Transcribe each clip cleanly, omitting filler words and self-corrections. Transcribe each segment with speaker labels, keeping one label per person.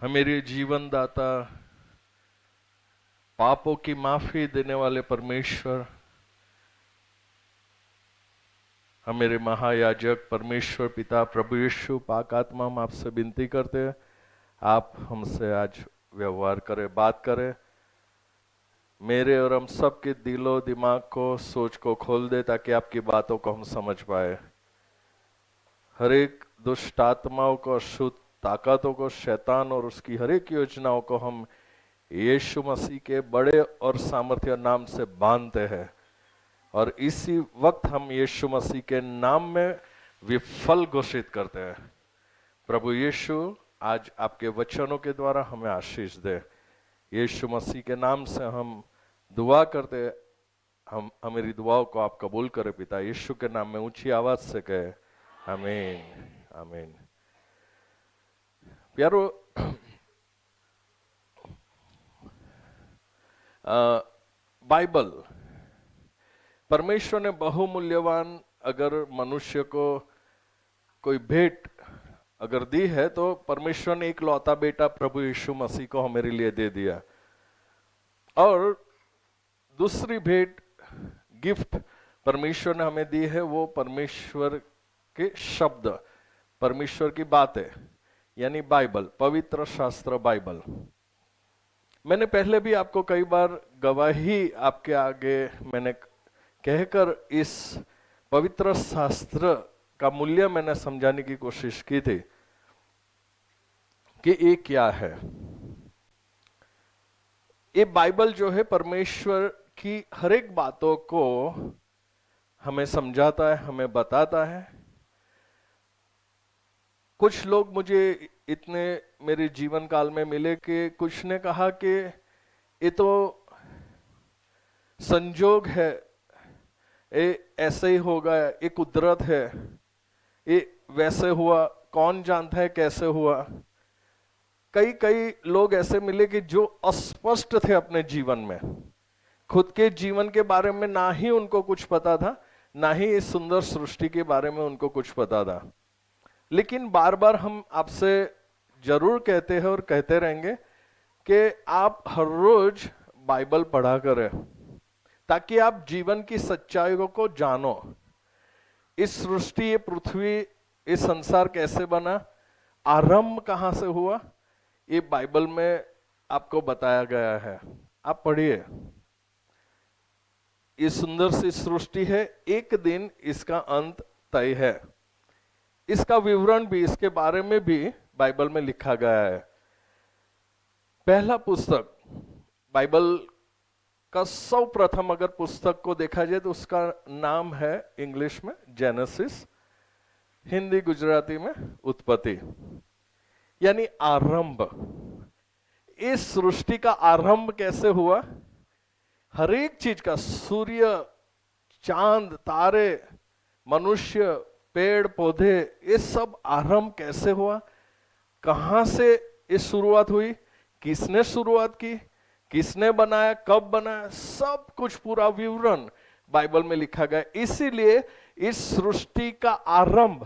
Speaker 1: हमारे जीवन दाता, पापों की माफी देने वाले परमेश्वर, हमारे महायाजक परमेश्वर पिता प्रभु यीशु पाक आत्मा, हम आपसे विनती करते हैं, आप हमसे आज व्यवहार करें, बात करें, मेरे और हम सबके दिलो दिमाग को, सोच को खोल दे ताकि आपकी बातों को हम समझ पाए। हर एक दुष्ट आत्माओं को, अशुद्ध ताकतों को, शैतान और उसकी हर एक योजनाओं को हम यीशु मसीह के बड़े और सामर्थ्य नाम से बांधते हैं और इसी वक्त हम यीशु मसीह के नाम में विफल घोषित करते हैं। प्रभु यीशु आज आपके वचनों के द्वारा हमें आशीष दे। यीशु मसीह के नाम से हम दुआ करते, हम हमारी दुआओं को आप कबूल करें पिता। यीशु के नाम में ऊंची आवाज से कहे आमीन, आमीन। प्यारो, बाइबल परमेश्वर ने बहुमूल्यवान अगर मनुष्य को कोई भेंट अगर दी है तो परमेश्वर ने एक लौता बेटा प्रभु यीशु मसीह को हमारे लिए दे दिया। और दूसरी भेंट, गिफ्ट परमेश्वर ने हमें दी है, वो परमेश्वर के शब्द, परमेश्वर की बातें, यानी बाइबल, पवित्र शास्त्र बाइबल। मैंने पहले भी आपको कई बार गवाही आपके आगे मैंने कहकर इस पवित्र शास्त्र का मूल्य मैंने समझाने की कोशिश की थी कि ये क्या है। ये बाइबल जो है परमेश्वर की हर एक बातों को हमें समझाता है, हमें बताता है। कुछ लोग मुझे इतने मेरे जीवन काल में मिले कि कुछ ने कहा कि ये तो संजोग है, ये ऐसे ही होगा, ये कुदरत है, ये वैसे हुआ, कौन जानता है कैसे हुआ। कई कई लोग ऐसे मिले कि जो अस्पष्ट थे अपने जीवन में, खुद के जीवन के बारे में ना ही उनको कुछ पता था, ना ही इस सुंदर सृष्टि के बारे में उनको कुछ पता था। लेकिन बार बार हम आपसे जरूर कहते हैं और कहते रहेंगे कि आप हर रोज बाइबल पढ़ा करें ताकि आप जीवन की सच्चाइयों को जानो। इस सृष्टि, ये पृथ्वी, इस संसार कैसे बना, आरंभ कहां से हुआ, ये बाइबल में आपको बताया गया है। आप पढ़िए, ये सुंदर सी सृष्टि है, एक दिन इसका अंत तय है। इसका विवरण भी, इसके बारे में भी बाइबल में लिखा गया है। पहला पुस्तक बाइबल का सर्वप्रथम अगर पुस्तक को देखा जाए तो उसका नाम है इंग्लिश में जेनेसिस, हिंदी गुजराती में उत्पत्ति, यानी आरंभ। इस सृष्टि का आरंभ कैसे हुआ, हर एक चीज का, सूर्य, चांद, तारे, मनुष्य, पेड़ पौधे, ये सब आरंभ कैसे हुआ, कहां से इस शुरुआत हुई, किसने शुरुआत की, किसने बनाया, कब बनाया, सब कुछ पूरा विवरण बाइबल में लिखा गया। इसीलिए इस सृष्टि का आरंभ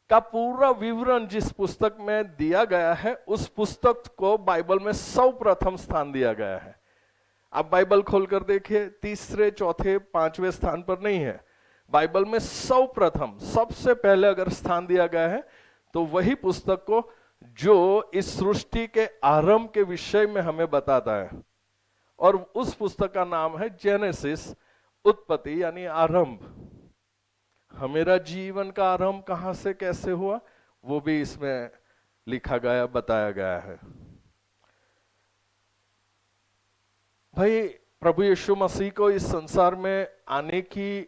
Speaker 1: का पूरा विवरण जिस पुस्तक में दिया गया है, उस पुस्तक को बाइबल में सर्वप्रथम स्थान दिया गया है। आप बाइबल खोलकर देखिए, तीसरे, चौथे, पांचवें स्थान पर नहीं है। बाइबल में सर्वप्रथम, सबसे पहले अगर स्थान दिया गया है तो वही पुस्तक को जो इस सृष्टि के आरंभ के विषय में हमें बताता है, और उस पुस्तक का नाम है जेनेसिस, उत्पत्ति यानी आरंभ। हमारा जीवन का आरंभ कहां से कैसे हुआ वो भी इसमें लिखा गया, बताया गया है। भाई, प्रभु यीशु मसीह को इस संसार में आने की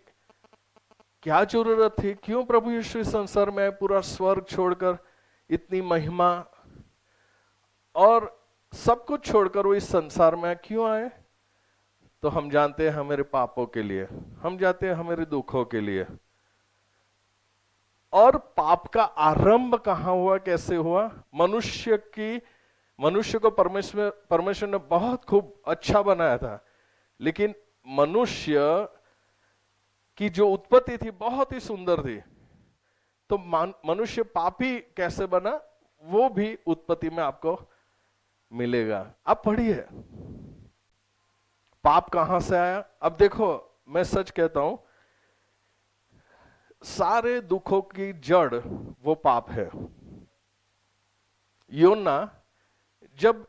Speaker 1: क्या जरूरत थी, क्यों प्रभु यीशु इस संसार में पूरा स्वर्ग छोड़कर, इतनी महिमा और सब कुछ छोड़कर वो इस संसार में क्यों आए? तो हम जानते हैं हमारे पापों के लिए, हम जानते हैं हमारे दुखों के लिए। और पाप का आरंभ कहां हुआ, कैसे हुआ? मनुष्य को परमेश्वर ने बहुत खूब अच्छा बनाया था, लेकिन मनुष्य की जो उत्पत्ति थी बहुत ही सुंदर थी। तो मनुष्य पापी कैसे बना, वो भी उत्पत्ति में आपको मिलेगा। आप पढ़िए पाप कहां से आया। अब देखो, मैं सच कहता हूं, सारे दुखों की जड़ वो पाप है। योना जब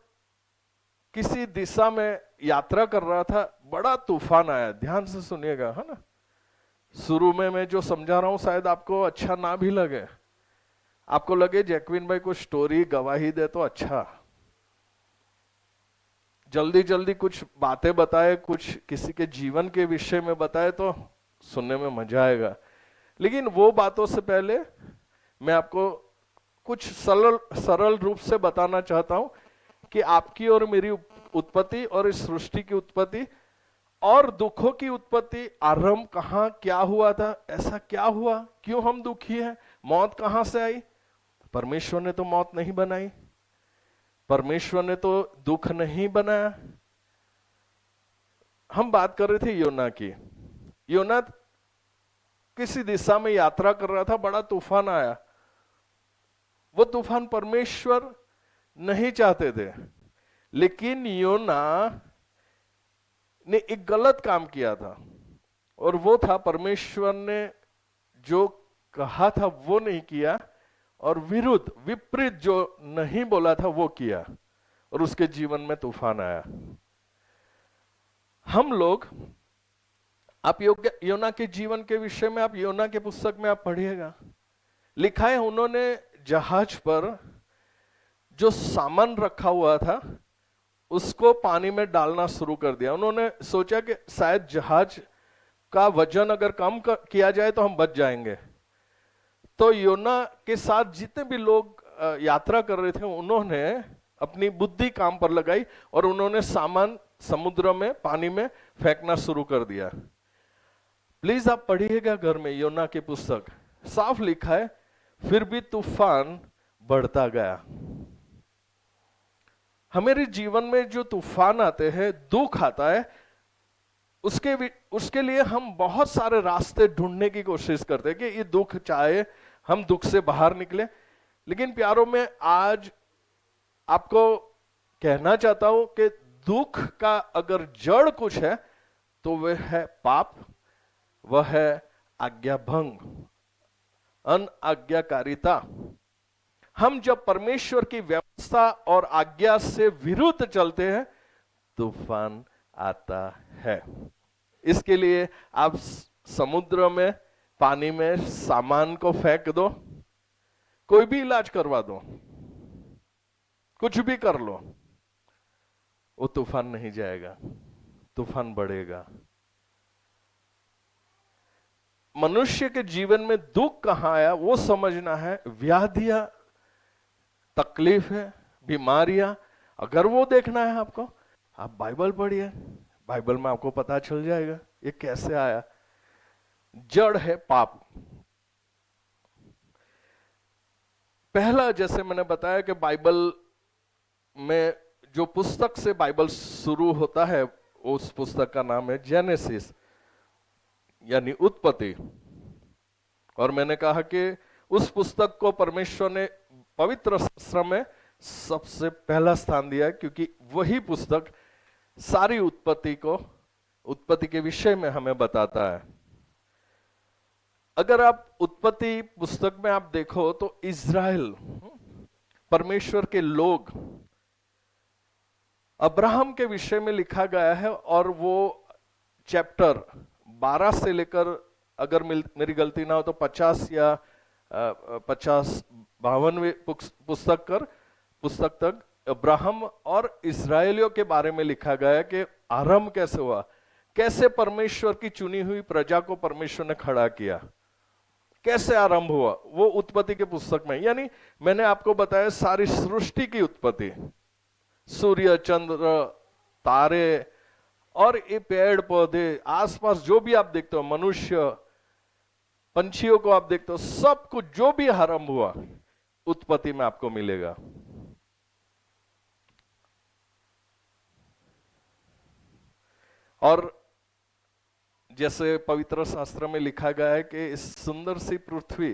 Speaker 1: किसी दिशा में यात्रा कर रहा था, बड़ा तूफान आया। ध्यान से सुनिएगा, है ना। शुरू में मैं जो समझा रहा हूं शायद आपको अच्छा ना भी लगे, आपको लगे जैकविन भाई कुछ स्टोरी गवाही दे तो अच्छा, जल्दी जल्दी कुछ बातें बताए, कुछ किसी के जीवन के विषय में बताए तो सुनने में मजा आएगा। लेकिन वो बातों से पहले मैं आपको कुछ सरल सरल रूप से बताना चाहता हूं कि आपकी और मेरी उत्पत्ति और इस सृष्टि की उत्पत्ति और दुखों की उत्पत्ति, आरंभ कहां क्या हुआ था, ऐसा क्या हुआ, क्यों हम दुखी हैं, मौत कहां से आई। परमेश्वर ने तो मौत नहीं बनाई, परमेश्वर ने तो दुख नहीं बनाया। हम बात कर रहे थे योना की। योना किसी दिशा में यात्रा कर रहा था, बड़ा तूफान आया। वो तूफान परमेश्वर नहीं चाहते थे, लेकिन योना ने एक गलत काम किया था, और वो था परमेश्वर ने जो कहा था वो नहीं किया, और विरुद्ध विपरीत जो नहीं बोला था वो किया, और उसके जीवन में तूफान आया। हम लोग, आप योना के जीवन के विषय में आप योना के पुस्तक में आप पढ़िएगा, लिखा है उन्होंने जहाज पर जो सामान रखा हुआ था उसको पानी में डालना शुरू कर दिया। उन्होंने सोचा कि शायद जहाज का वजन अगर कम किया जाए तो हम बच जाएंगे। तो योना के साथ जितने भी लोग यात्रा कर रहे थे, उन्होंने अपनी बुद्धि काम पर लगाई और उन्होंने सामान समुद्र में, पानी में फेंकना शुरू कर दिया। प्लीज आप पढ़िएगा घर में योना की पुस्तक, साफ लिखा है, फिर भी तूफान बढ़ता गया। हमारे जीवन में जो तूफान आते हैं, दुख आता है, उसके लिए हम बहुत सारे रास्ते ढूंढने की कोशिश करते हैं कि ये दुख चाहे हम दुख से बाहर निकले। लेकिन प्यारों में आज आपको कहना चाहता हूं कि दुख का अगर जड़ कुछ है तो वह है पाप, वह है आज्ञा भंग, अनआज्ञाकारिता। हम जब परमेश्वर की व्यवस्था और आज्ञा से विरुद्ध चलते हैं, तूफान आता है। इसके लिए आप समुद्र में, पानी में सामान को फेंक दो, कोई भी इलाज करवा दो, कुछ भी कर लो, वो तूफान नहीं जाएगा, तूफान बढ़ेगा। मनुष्य के जीवन में दुख कहां आया वो समझना है। व्याधियां, तकलीफ है, बीमारियां, अगर वो देखना है आपको, आप बाइबल पढ़िए, बाइबल में आपको पता चल जाएगा ये कैसे आया। जड़ है पाप। पहला, जैसे मैंने बताया कि बाइबल में जो पुस्तक से बाइबल शुरू होता है, उस पुस्तक का नाम है जेनेसिस, यानी उत्पत्ति। और मैंने कहा कि उस पुस्तक को परमेश्वर ने पवित्र शास्त्र में सबसे पहला स्थान दिया है, क्योंकि वही पुस्तक सारी उत्पत्ति के विषय में हमें बताता है। अगर आप उत्पत्ति पुस्तक में आप देखो तो इज़राइल, परमेश्वर के लोग, अब्राहम के विषय में लिखा गया है, और वो चैप्टर 12 से लेकर, अगर मेरी गलती ना हो तो 50 या 52वें पुस्तक तक अब्राहम और इस्राएलियों के बारे में लिखा गया है कि आरंभ कैसे हुआ, कैसे परमेश्वर की चुनी हुई प्रजा को परमेश्वर ने खड़ा किया, कैसे आरंभ हुआ, वो उत्पत्ति के पुस्तक में। यानी मैंने आपको बताया सारी सृष्टि की उत्पत्ति, सूर्य, चंद्र, तारे और ये पेड़ पौधे, आसपास जो भी आप देखते हो, मनुष्य, पंछियों को आप देखते हो, सब कुछ जो भी आरंभ हुआ उत्पत्ति में आपको मिलेगा। और जैसे पवित्र शास्त्र में लिखा गया है कि इस सुंदर सी पृथ्वी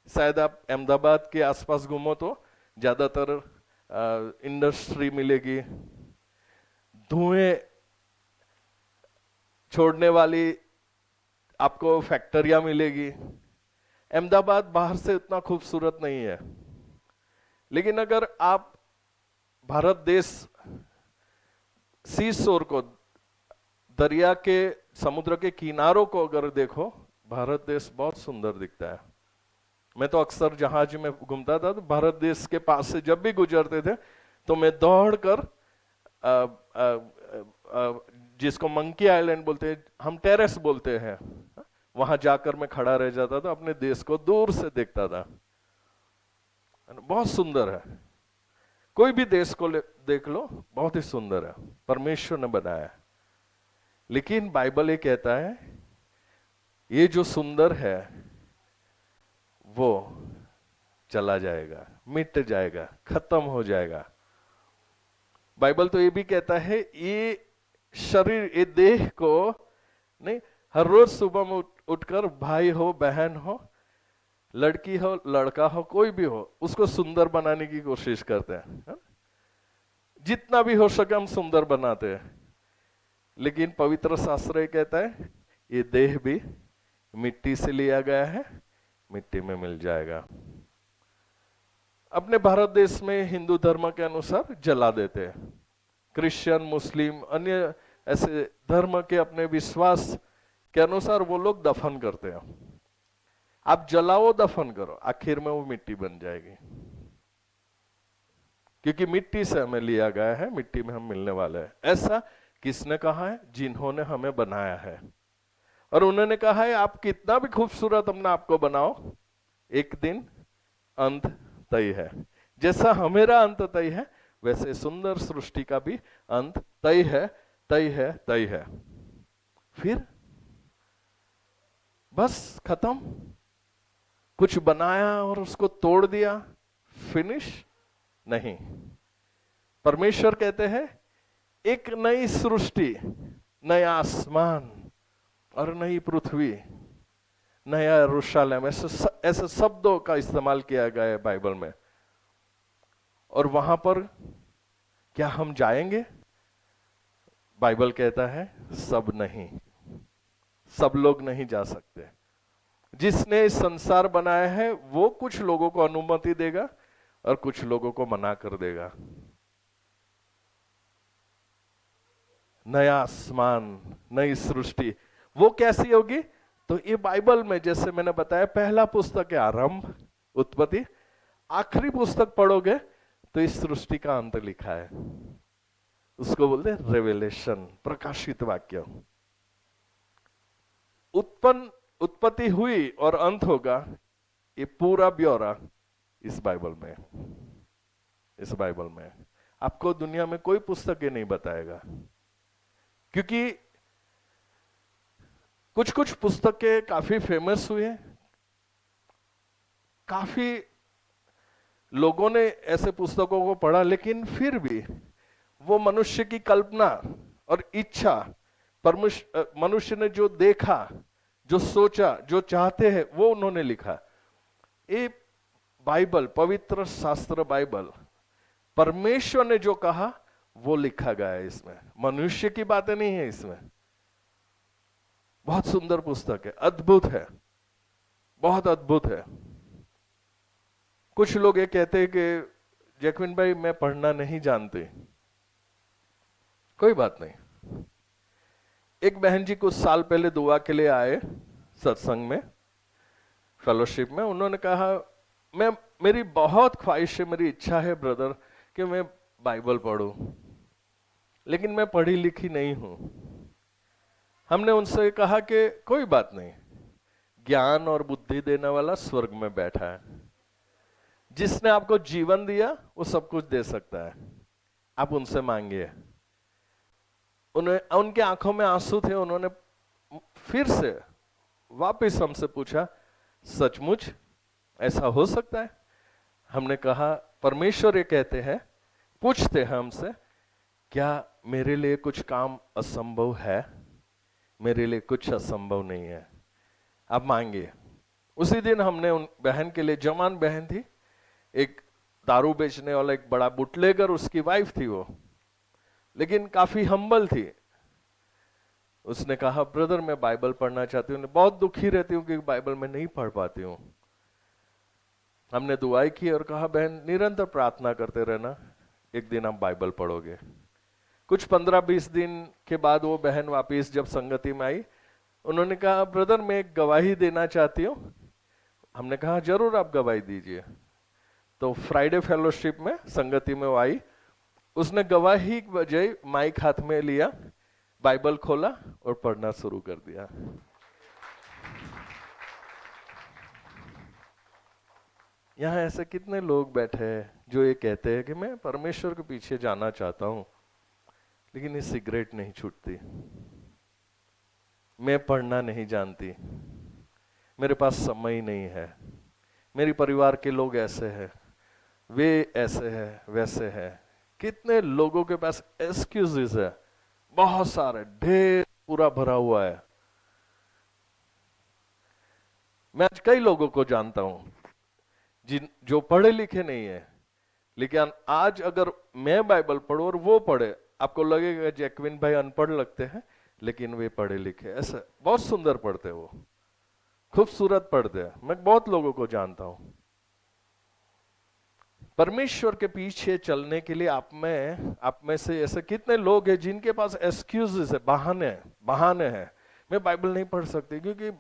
Speaker 1: शायद आप अहमदाबाद के आसपास घूमो तो ज्यादातर इंडस्ट्री मिलेगी, धुएं छोड़ने वाली आपको फैक्ट्रियां मिलेगी। अहमदाबाद बाहर से उतना खूबसूरत नहीं है, लेकिन अगर आप भारत देश सी शोर को, दरिया के, समुद्र के किनारों को अगर देखो, भारत देश बहुत सुंदर दिखता है। मैं तो अक्सर जहाज में घूमता था तो भारत देश के पास से जब भी गुजरते थे तो मैं दौड़कर जिसको मंकी आइलैंड बोलते हैं, हम टेरेस बोलते हैं, वहां जाकर मैं खड़ा रह जाता था, अपने देश को दूर से देखता था। बहुत सुंदर है, कोई भी देश को देख लो, बहुत ही सुंदर है, परमेश्वर ने बनाया। लेकिन बाइबल ये कहता है ये जो सुंदर है वो चला जाएगा, मिट जाएगा, खत्म हो जाएगा। बाइबल तो ये भी कहता है ये शरीर, ये देह को नहीं, हर रोज सुबह में उठकर भाई हो, बहन हो, लड़की हो, लड़का हो, कोई भी हो, उसको सुंदर बनाने की कोशिश करते हैं। जितना भी हो सके हम सुंदर बनाते हैं। लेकिन पवित्र शास्त्र ये कहता है ये देह भी मिट्टी से लिया गया है, मिट्टी में मिल जाएगा। अपने भारत देश में हिंदू धर्म के अनुसार जला देते हैं, क्रिश्चियन, मुस्लिम, अन्य ऐसे धर्म के अपने विश्वास के अनुसार वो लोग दफन करते हैं। आप जलाओ, दफन करो, आखिर में वो मिट्टी बन जाएगी, क्योंकि मिट्टी से हमें लिया गया है, मिट्टी में हम मिलने वाले हैं। ऐसा किसने कहा है? जिन्होंने हमें बनाया है। और उन्होंने कहा है आप कितना भी खूबसूरत अपना आपको बनाओ, एक दिन अंत तय है। जैसा हमेरा अंत तय है, वैसे सुंदर सृष्टि का भी अंत तय है, तय है, तय है। फिर बस खत्म, कुछ बनाया और उसको तोड़ दिया, फिनिश नहीं। परमेश्वर कहते हैं एक नई सृष्टि, नया आसमान और नई पृथ्वी, नया यरूशलेम, ऐसे शब्दों का इस्तेमाल किया गया है बाइबल में। और वहां पर क्या हम जाएंगे? बाइबल कहता है सब नहीं, सब लोग नहीं जा सकते। जिसने संसार बनाया है वो कुछ लोगों को अनुमति देगा और कुछ लोगों को मना कर देगा। नया आसमान, नई सृष्टि, वो कैसी होगी? तो ये बाइबल में, जैसे मैंने बताया, पहला पुस्तक है आरंभ, उत्पत्ति, आखिरी पुस्तक पढ़ोगे तो इस सृष्टि का अंत लिखा है। उसको बोलते हैं रेवेलेशन, प्रकाशित वाक्य। उत्पत्ति हुई और अंत होगा, ये पूरा ब्यौरा इस बाइबल में, इस बाइबल में। आपको दुनिया में कोई पुस्तक ये नहीं बताएगा, क्योंकि कुछ कुछ पुस्तकें काफी फेमस हुई हैं, काफी लोगों ने ऐसे पुस्तकों को पढ़ा, लेकिन फिर भी वो मनुष्य की कल्पना और इच्छा, मनुष्य ने जो देखा, जो सोचा, जो चाहते हैं, वो उन्होंने लिखा। ये बाइबल, पवित्र शास्त्र बाइबल, परमेश्वर ने जो कहा वो लिखा गया है इसमें, मनुष्य की बातें नहीं है इसमें। बहुत सुंदर पुस्तक है, अद्भुत है, बहुत अद्भुत है। कुछ लोग ये कहते हैं कि जैकविन भाई मैं पढ़ना नहीं जानते। कोई बात नहीं। एक बहन जी कुछ साल पहले दुआ के लिए आए सत्संग में, फेलोशिप में। उन्होंने कहा मेरी बहुत ख्वाहिश है, मेरी इच्छा है ब्रदर कि मैं बाइबल पढूं, लेकिन मैं पढ़ी लिखी नहीं हूं। हमने उनसे कहा कि कोई बात नहीं, ज्ञान और बुद्धि देने वाला स्वर्ग में बैठा है। जिसने आपको जीवन दिया वो सब कुछ दे सकता है, आप उनसे मांगिए। उनके आंखों में आंसू थे। उन्होंने फिर से वापस हमसे पूछा, सचमुच ऐसा हो सकता है? हमने कहा परमेश्वर ये कहते हैं, पूछते हैं हमसे, क्या मेरे लिए कुछ काम असंभव है? मेरे लिए कुछ असंभव नहीं है। आप मांगिए, उसी दिन हमने उन बहन के लिए, जवान बहन थी, एक दारू बेचने वाला एक बड़ा बुटलेगर, उसकी वाइफ थी वो, लेकिन काफी हम्बल थी। उसने कहा ब्रदर मैं बाइबल पढ़ना चाहती हूँ, बहुत दुखी रहती हूँ कि बाइबल में नहीं पढ़ पाती हूँ। हमने दुआई की और कहा बहन निरंतर प्रार्थना करते रहना, एक दिन आप बाइबल पढ़ोगे। कुछ 15-20 दिन के बाद वो बहन वापिस जब संगति में आई, उन्होंने कहा ब्रदर मैं एक गवाही देना चाहती हूँ। हमने कहा जरूर आप गवाही दीजिए। तो फ्राइडे फेलोशिप में संगति में वो आई, उसने गवाही के बजाय माइक हाथ में लिया, बाइबल खोला और पढ़ना शुरू कर दिया। यहाँ ऐसे कितने लोग बैठे हैं जो ये कहते हैं कि मैं परमेश्वर के पीछे जाना चाहता हूं, लेकिन ये सिगरेट नहीं छूटती, मैं पढ़ना नहीं जानती, मेरे पास समय नहीं है, मेरी परिवार के लोग ऐसे हैं, वे ऐसे हैं, वैसे हैं। कितने लोगों के पास एक्सक्यूजेस है, बहुत सारे, ढेर पूरा भरा हुआ है। मैं आज कई लोगों को जानता हूं जिन जो पढ़े लिखे नहीं है, लेकिन आज अगर मैं बाइबल पढ़ूं और वो पढ़े, आपको लगेगा जैकविन भाई अनपढ़ लगते हैं, लेकिन वे पढ़े लिखे, ऐसा बहुत सुंदर पढ़ते हैं, वो खूबसूरत पढ़ते हैं। मैं बहुत लोगों को जानता हूं। परमेश्वर के पीछे चलने के लिए आप में से ऐसे कितने लोग हैं जिनके पास एक्सक्यूजेस है, बहाने हैं। मैं बाइबल नहीं पढ़ सकती क्योंकि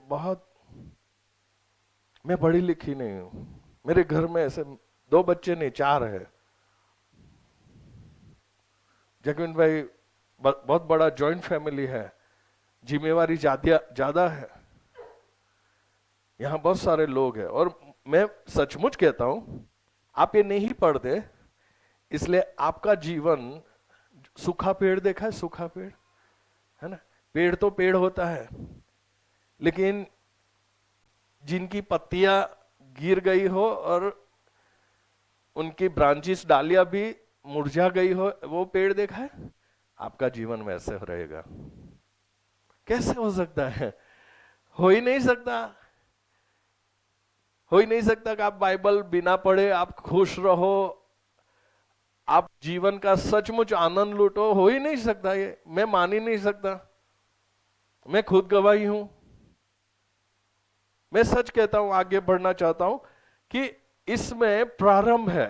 Speaker 1: मैं पढ़ी लिखी नहीं हूं, मेरे घर में ऐसे 2 बच्चे नहीं 4 है। जैकविन भाई बहुत बड़ा जॉइंट फैमिली है, जिम्मेवारी ज्यादा है, यहां बहुत सारे लोग हैं। और मैं सचमुच कहता हूं, आप ये नहीं पढ़ते इसलिए आपका जीवन, सूखा पेड़ देखा है, सूखा पेड़ है ना, पेड़ तो पेड़ होता है, लेकिन जिनकी पत्तियां गिर गई हो और उनकी ब्रांचेस, डालियां भी मुरझा गई हो, वो पेड़ देखा है? आपका जीवन वैसे रहेगा। कैसे हो सकता है? हो ही नहीं सकता। हो ही नहीं सकता कि आप बाइबल बिना पढ़े आप खुश रहो, आप जीवन का सचमुच आनंद लूटो। हो ही नहीं सकता, ये मैं मान ही नहीं सकता। मैं खुद गवाही हूं। मैं सच कहता हूं, आगे बढ़ना चाहता हूं कि इसमें प्रारंभ है।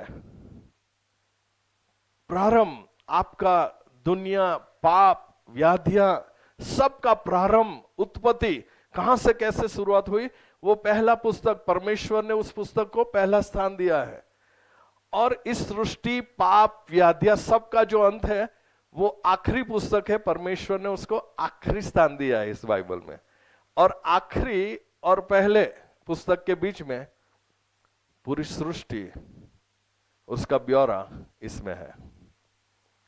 Speaker 1: प्रारंभ आपका, दुनिया, पाप, व्याधियां, सबका प्रारंभ, उत्पत्ति कहां से कैसे शुरुआत हुई, वो पहला पुस्तक, परमेश्वर ने उस पुस्तक को पहला स्थान दिया है। और इस सृष्टि, पाप, व्याधियां, सबका जो अंत है वो आखिरी पुस्तक है, परमेश्वर ने उसको आखिरी स्थान दिया है इस बाइबल में। और आखिरी और पहले पुस्तक के बीच में पूरी सृष्टि, उसका ब्यौरा इसमें है,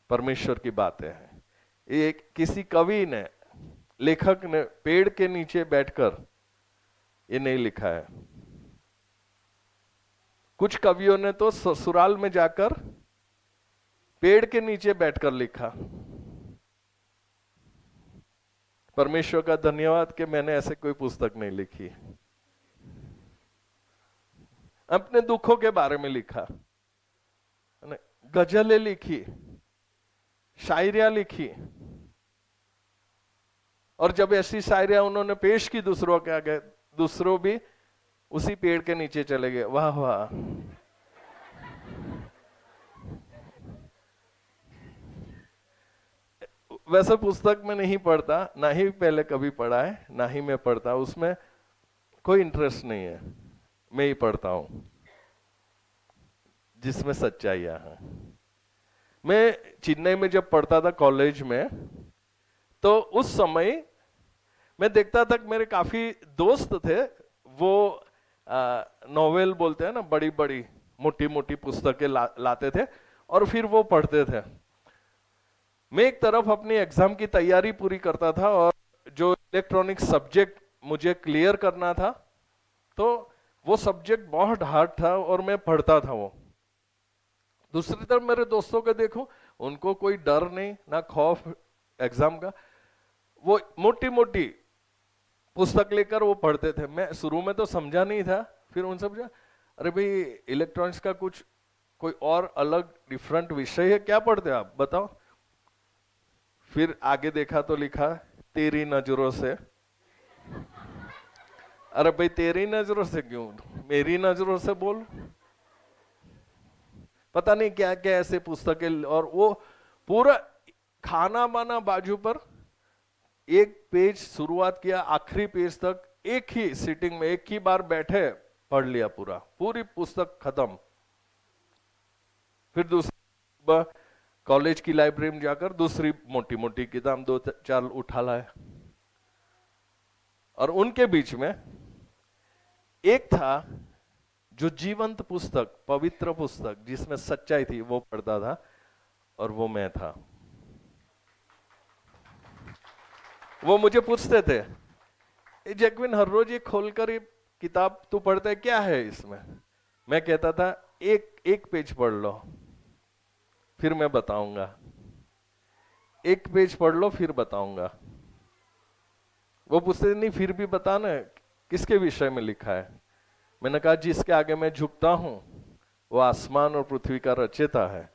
Speaker 1: परमेश्वर की बातें हैं। ये किसी कवि ने, लेखक ने पेड़ के नीचे बैठकर ये नहीं लिखा है। कुछ कवियों ने तो ससुराल में जाकर पेड़ के नीचे बैठकर लिखा। परमेश्वर का धन्यवाद कि मैंने ऐसे कोई पुस्तक नहीं लिखी। अपने दुखों के बारे में लिखा, गजलें लिखी, शायरियां लिखी, और जब ऐसी शायरियां उन्होंने पेश की दूसरों के आगे, दूसरों भी उसी पेड़ के नीचे चले गए। वाह वाह। वैसे पुस्तक में नहीं पढ़ता, ना ही पहले कभी पढ़ा है, ना ही मैं पढ़ता, उसमें कोई इंटरेस्ट नहीं है। मैं ही पढ़ता हूं जिसमें सच्चाइयां हैं। मैं चेन्नई में जब पढ़ता था कॉलेज में, तो उस समय मैं देखता था कि मेरे काफी दोस्त थे, वो नॉवेल बोलते हैं ना, बड़ी बड़ी मोटी मोटी पुस्तकें लाते थे और फिर वो पढ़ते थे। मैं एक तरफ अपनी एग्जाम की तैयारी पूरी करता था और जो इलेक्ट्रॉनिक सब्जेक्ट मुझे क्लियर करना था, तो वो सब्जेक्ट बहुत हार्ड था और मैं पढ़ता था वो। दूसरी तरफ मेरे दोस्तों को देखो, उनको कोई डर नहीं, ना खौफ एग्जाम का, वो मोटी मोटी पुस्तक लेकर वो पढ़ते थे। मैं शुरू में तो समझा नहीं था, फिर उनसे पूछा, अरे भाई इलेक्ट्रॉनिक्स का कुछ कोई और अलग डिफरेंट विषय है, क्या पढ़ते आप बताओ। फिर आगे देखा तो लिखा तेरी नजरों से। अरे भाई तेरी नजरों से क्यों, मेरी नजरों से बोल। पता नहीं क्या क्या ऐसे पुस्तकें, और वो पूरा खाना बाना बाजू पर, एक पेज शुरुआत किया आखिरी पेज तक एक ही सीटिंग में, एक ही बार बैठे पढ़ लिया पूरा, पूरी पुस्तक खत्म। फिर दूसरी कॉलेज की लाइब्रेरी में जाकर दूसरी मोटी मोटी किताब दो चार उठा लाए। और उनके बीच में एक था जो जीवंत पुस्तक, पवित्र पुस्तक जिसमें सच्चाई थी, वो पढ़ता था, और वो मैं था। वो मुझे पूछते थे, जैकविन हर रोज ये खोलकर ये किताब तू पढ़ता है, क्या है इसमें? मैं कहता था एक पेज पढ़ लो फिर मैं बताऊंगा, एक पेज पढ़ लो फिर बताऊंगा। वो पूछते नहीं फिर भी बताना किसके विषय में लिखा है। मैंने कहा जिसके आगे मैं झुकता हूं वो आसमान और पृथ्वी का रचयिता है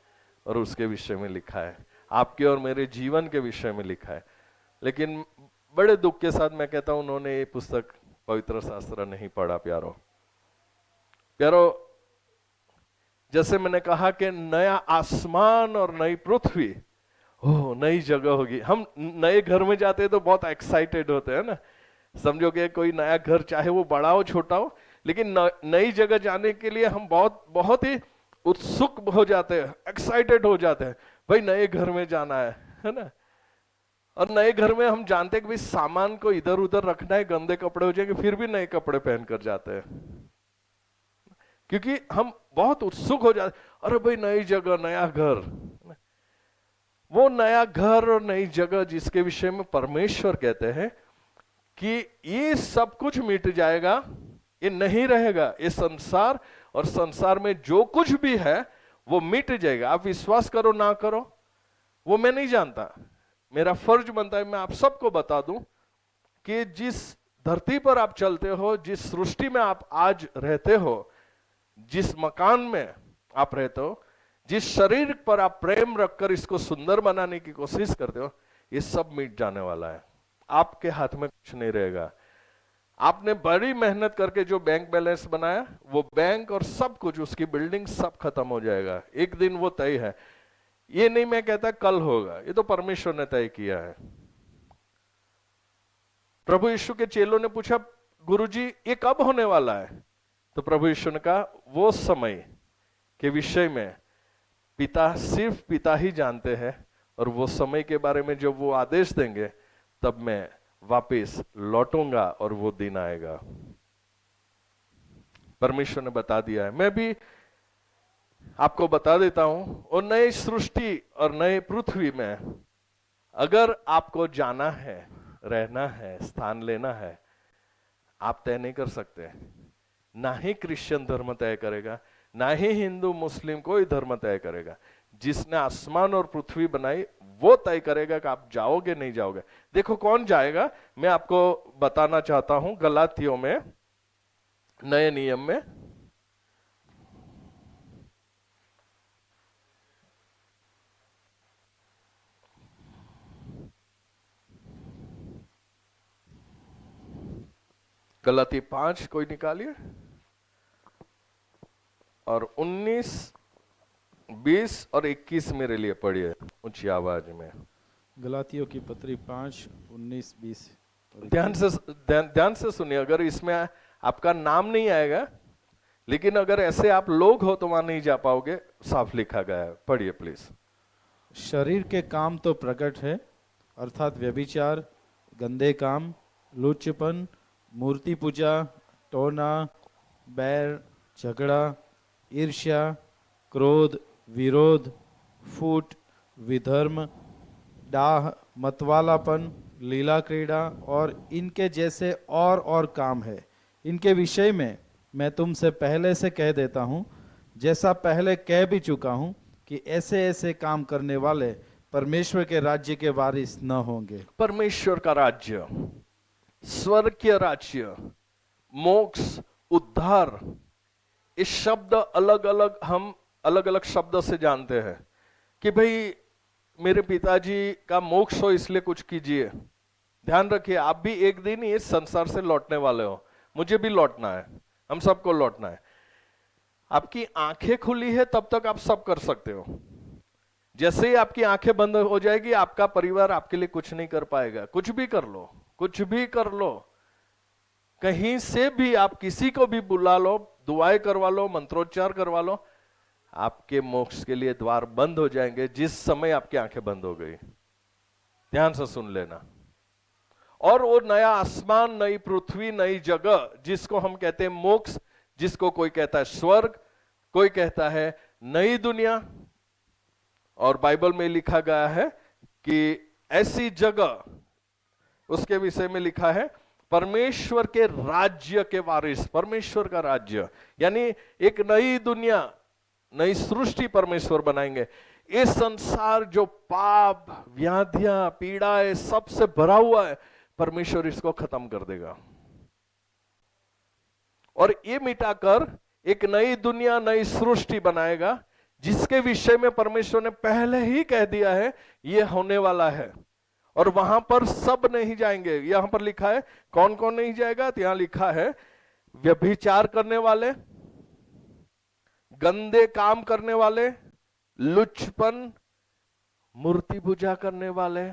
Speaker 1: और उसके विषय में लिखा है, आपके और मेरे जीवन के विषय में लिखा है। लेकिन बड़े दुख के साथ मैं कहता हूं उन्होंने ये पुस्तक पवित्र शास्त्र नहीं पढ़ा। प्यारो जैसे मैंने कहा कि नया आसमान और नई पृथ्वी, ओह नई जगह होगी। हम नए घर में जाते हैं तो बहुत एक्साइटेड होते हैं ना, समझो कि कोई नया घर चाहे वो बड़ा हो छोटा हो, लेकिन नई जगह जाने के लिए हम बहुत बहुत ही उत्सुक हो जाते हैं, एक्साइटेड हो जाते हैं, भाई नए घर में जाना है ना। और नए घर में हम जानते हैं कि भाई सामान को इधर उधर रखना है, गंदे कपड़े हो जाएंगे, फिर भी नए कपड़े पहन कर जाते हैं, क्योंकि हम बहुत उत्सुक हो जाते, अरे भाई नई जगह नया घर। वो नया घर और नई जगह जिसके विषय में परमेश्वर कहते हैं कि ये सब कुछ मिट जाएगा, ये नहीं रहेगा, ये संसार और संसार में जो कुछ भी है वो मिट जाएगा। आप विश्वास करो ना करो वो मैं नहीं जानता, मेरा फर्ज बनता है मैं आप सबको बता दूं कि जिस धरती पर आप चलते हो, जिस सृष्टि में आप आज रहते हो, जिस मकान में आप रहते हो, जिस शरीर पर आप प्रेम रखकर इसको सुंदर बनाने की कोशिश करते हो, ये सब मिट जाने वाला है, आपके हाथ में कुछ नहीं रहेगा। आपने बड़ी मेहनत करके जो बैंक बैलेंस बनाया, वो बैंक और सब कुछ, उसकी बिल्डिंग सब खत्म हो जाएगा, एक दिन वो तय है। ये नहीं मैं कहता कल होगा, ये तो परमेश्वर ने तय किया है। प्रभु यीशु के चेलों ने पूछा, गुरुजी ये कब होने वाला है? तो प्रभु यीशु ने कहा वो समय के विषय में पिता, सिर्फ पिता ही जानते हैं, और वो समय के बारे में जब वो आदेश देंगे तब मैं वापस लौटूंगा और वो दिन आएगा। परमेश्वर ने बता दिया है, मैं भी आपको बता देता हूं। और नई सृष्टि और नए पृथ्वी में अगर आपको जाना है, रहना है, स्थान लेना है, आप तय नहीं कर सकते। ना ही क्रिश्चियन धर्म तय करेगा, ना ही हिंदू मुस्लिम कोई धर्म तय करेगा। जिसने आसमान और पृथ्वी बनाई वो तय करेगा कि आप जाओगे नहीं जाओगे। देखो कौन जाएगा, मैं आपको बताना चाहता हूं गलातियों में, नए नियम में, गलाती 5 कोई निकालिए, और 19, 20 और 21 मेरे लिए पढ़िए ऊंची आवाज में।
Speaker 2: गलातियों की पत्री 5, 19, 20।
Speaker 1: ध्यान से सुनिए। अगर इसमें आपका नाम नहीं आएगा, लेकिन अगर ऐसे आप लोग हो तो वहां नहीं जा पाओगे, साफ लिखा गया है, पढ़िए प्लीज।
Speaker 2: शरीर के काम तो प्रकट है, अर्थात व्यभिचार, गंदे काम, लुच्चपन, मूर्ति पूजा, टोना, बैर, झगड़ा, ईर्ष्या, क्रोध, विरोध, फूट, विधर्म, डाह, मतवालापन, लीला क्रीड़ा और इनके जैसे और काम है। इनके विषय में मैं तुमसे पहले से कह देता हूँ, जैसा पहले कह भी चुका हूँ, कि ऐसे ऐसे काम करने वाले परमेश्वर के राज्य के वारिस न होंगे।
Speaker 1: परमेश्वर का राज्य स्वर्गीय राज्य, मोक्ष, उद्धार, इस शब्द अलग अलग हम अलग अलग शब्द से जानते हैं कि भाई मेरे पिताजी का मोक्ष हो इसलिए कुछ कीजिए। ध्यान रखिए, आप भी एक दिन इस संसार से लौटने वाले हो, मुझे भी लौटना है, हम सबको लौटना है। आपकी आंखें खुली है तब तक आप सब कर सकते हो। जैसे ही आपकी आंखें बंद हो जाएगी, आपका परिवार आपके लिए कुछ नहीं कर पाएगा। कुछ भी कर लो, कुछ भी कर लो, कहीं से भी आप किसी को भी बुला लो, दुआएं करवा लो, मंत्रोच्चार करवा लो, आपके मोक्ष के लिए द्वार बंद हो जाएंगे जिस समय आपकी आंखें बंद हो गई। ध्यान से सुन लेना। और वो नया आसमान, नई पृथ्वी, नई जगह जिसको हम कहते हैं मोक्ष, जिसको कोई कहता है स्वर्ग, कोई कहता है नई दुनिया, और बाइबल में लिखा गया है कि ऐसी जगह, उसके विषय में लिखा है परमेश्वर के राज्य के वारिस, परमेश्वर का राज्य, यानी एक नई दुनिया, नई सृष्टि परमेश्वर बनाएंगे। ये संसार जो पाप, व्याधियां, पीड़ाएं सबसे भरा हुआ है, परमेश्वर इसको खत्म कर देगा और ये मिटाकर एक नई दुनिया, नई सृष्टि बनाएगा, जिसके विषय में परमेश्वर ने पहले ही कह दिया है ये होने वाला है। और वहां पर सब नहीं जाएंगे। यहां पर लिखा है कौन कौन नहीं जाएगा, तो यहां लिखा है व्यभिचार करने वाले, गंदे काम करने वाले, लुच्चपन, मूर्ति पूजा करने वाले,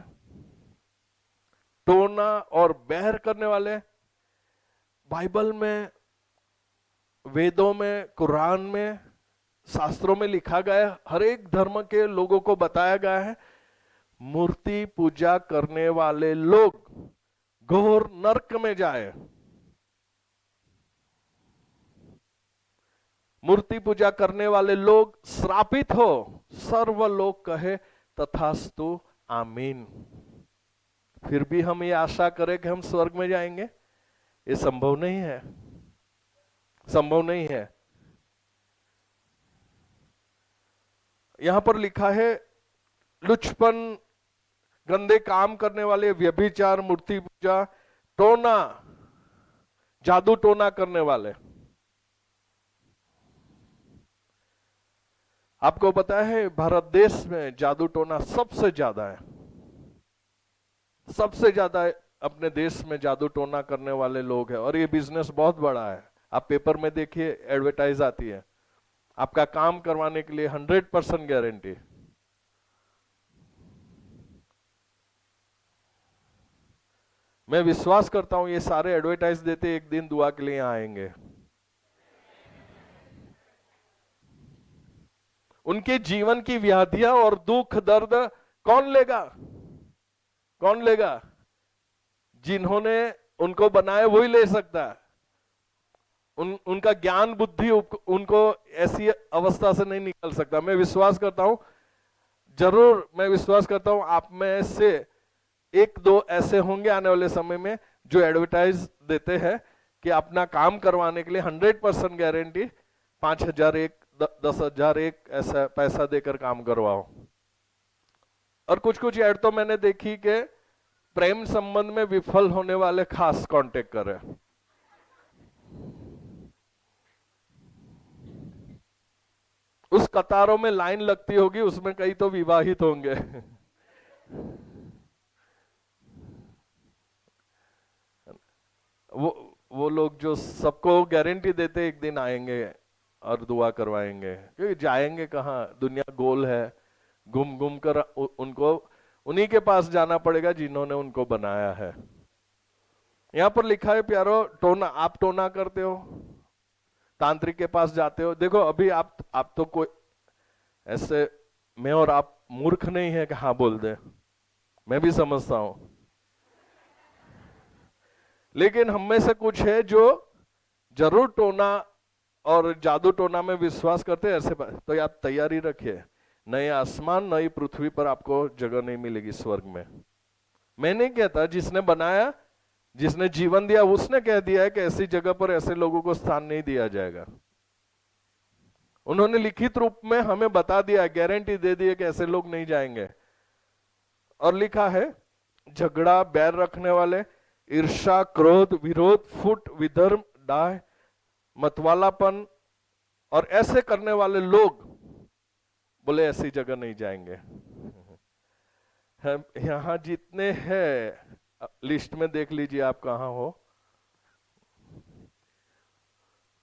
Speaker 1: टोना और बैर करने वाले। बाइबल में, वेदों में, कुरान में, शास्त्रों में लिखा गया है, हर एक धर्म के लोगों को बताया गया है मूर्ति पूजा करने वाले लोग घोर नरक में जाए। मूर्ति पूजा करने वाले लोग श्रापित हो। सर्वलोक कहे तथास्तु आमीन। फिर भी हम ये आशा करें कि हम स्वर्ग में जाएंगे, ये संभव नहीं है, संभव नहीं है। यहां पर लिखा है लुच्चपन, गंदे काम करने वाले, व्यभिचार, मूर्ति पूजा, टोना, जादू टोना करने वाले। आपको पता है भारत देश में जादू टोना सबसे ज्यादा है, सबसे ज्यादा अपने देश में जादू टोना करने वाले लोग हैं, और ये बिजनेस बहुत बड़ा है। आप पेपर में देखिए, एडवर्टाइज आती है आपका काम करवाने के लिए 100% गारंटी। मैं विश्वास करता हूं ये सारे एडवर्टाइज देते एक दिन दुआ के लिए आएंगे। उनके जीवन की व्याधियां और दुख दर्द कौन लेगा, कौन लेगा? जिन्होंने उनको बनाया वही ले सकता है। उनका ज्ञान बुद्धि उनको ऐसी अवस्था से नहीं निकल सकता। मैं विश्वास करता हूं, जरूर मैं विश्वास करता हूं आप में से एक दो ऐसे होंगे आने वाले समय में जो एडवर्टाइज देते हैं कि अपना काम करवाने के लिए 100% गारंटी, 5,000 एक, 10,000 एक, ऐसा पैसा देकर काम करवाओ। और कुछ कुछ ऐड तो मैंने देखी कि प्रेम संबंध में विफल होने वाले खास कांटेक्ट करे। उस कतारों में लाइन लगती होगी, उसमें कई तो विवाहित होंगे। वो लोग जो सबको गारंटी देते एक दिन आएंगे और दुआ करवाएंगे, क्योंकि जाएंगे कहाँ, दुनिया गोल है, घूम घूम कर उनको उन्हीं के पास जाना पड़ेगा जिन्होंने उनको बनाया है। यहां पर लिखा है प्यारो, टोना, आप टोना करते हो, तांत्रिक के पास जाते हो। देखो अभी आप तो कोई ऐसे, मैं और आप मूर्ख नहीं है कि हाँ बोल दे, मैं भी समझता हूं, लेकिन हम में से कुछ है जो जरूर टोना और जादू टोना में विश्वास करते हैं। ऐसे तो आप तैयारी रखिए, नए आसमान नई पृथ्वी पर आपको जगह नहीं मिलेगी स्वर्ग में। मैं नहीं कहता, जिसने बनाया, जिसने जीवन दिया, उसने कह दिया है कि ऐसी जगह पर ऐसे लोगों को स्थान नहीं दिया जाएगा। उन्होंने लिखित रूप में हमें बता दिया, गारंटी दे दी है कि ऐसे लोग नहीं जाएंगे। और लिखा है झगड़ा, बैर रखने वाले, ईर्ष्या, क्रोध, विरोध, फुट, विधर्म, डाह, मतवालापन और ऐसे करने वाले लोग बोले ऐसी जगह नहीं जाएंगे। यहां जितने हैं लिस्ट में देख लीजिए आप कहां हो।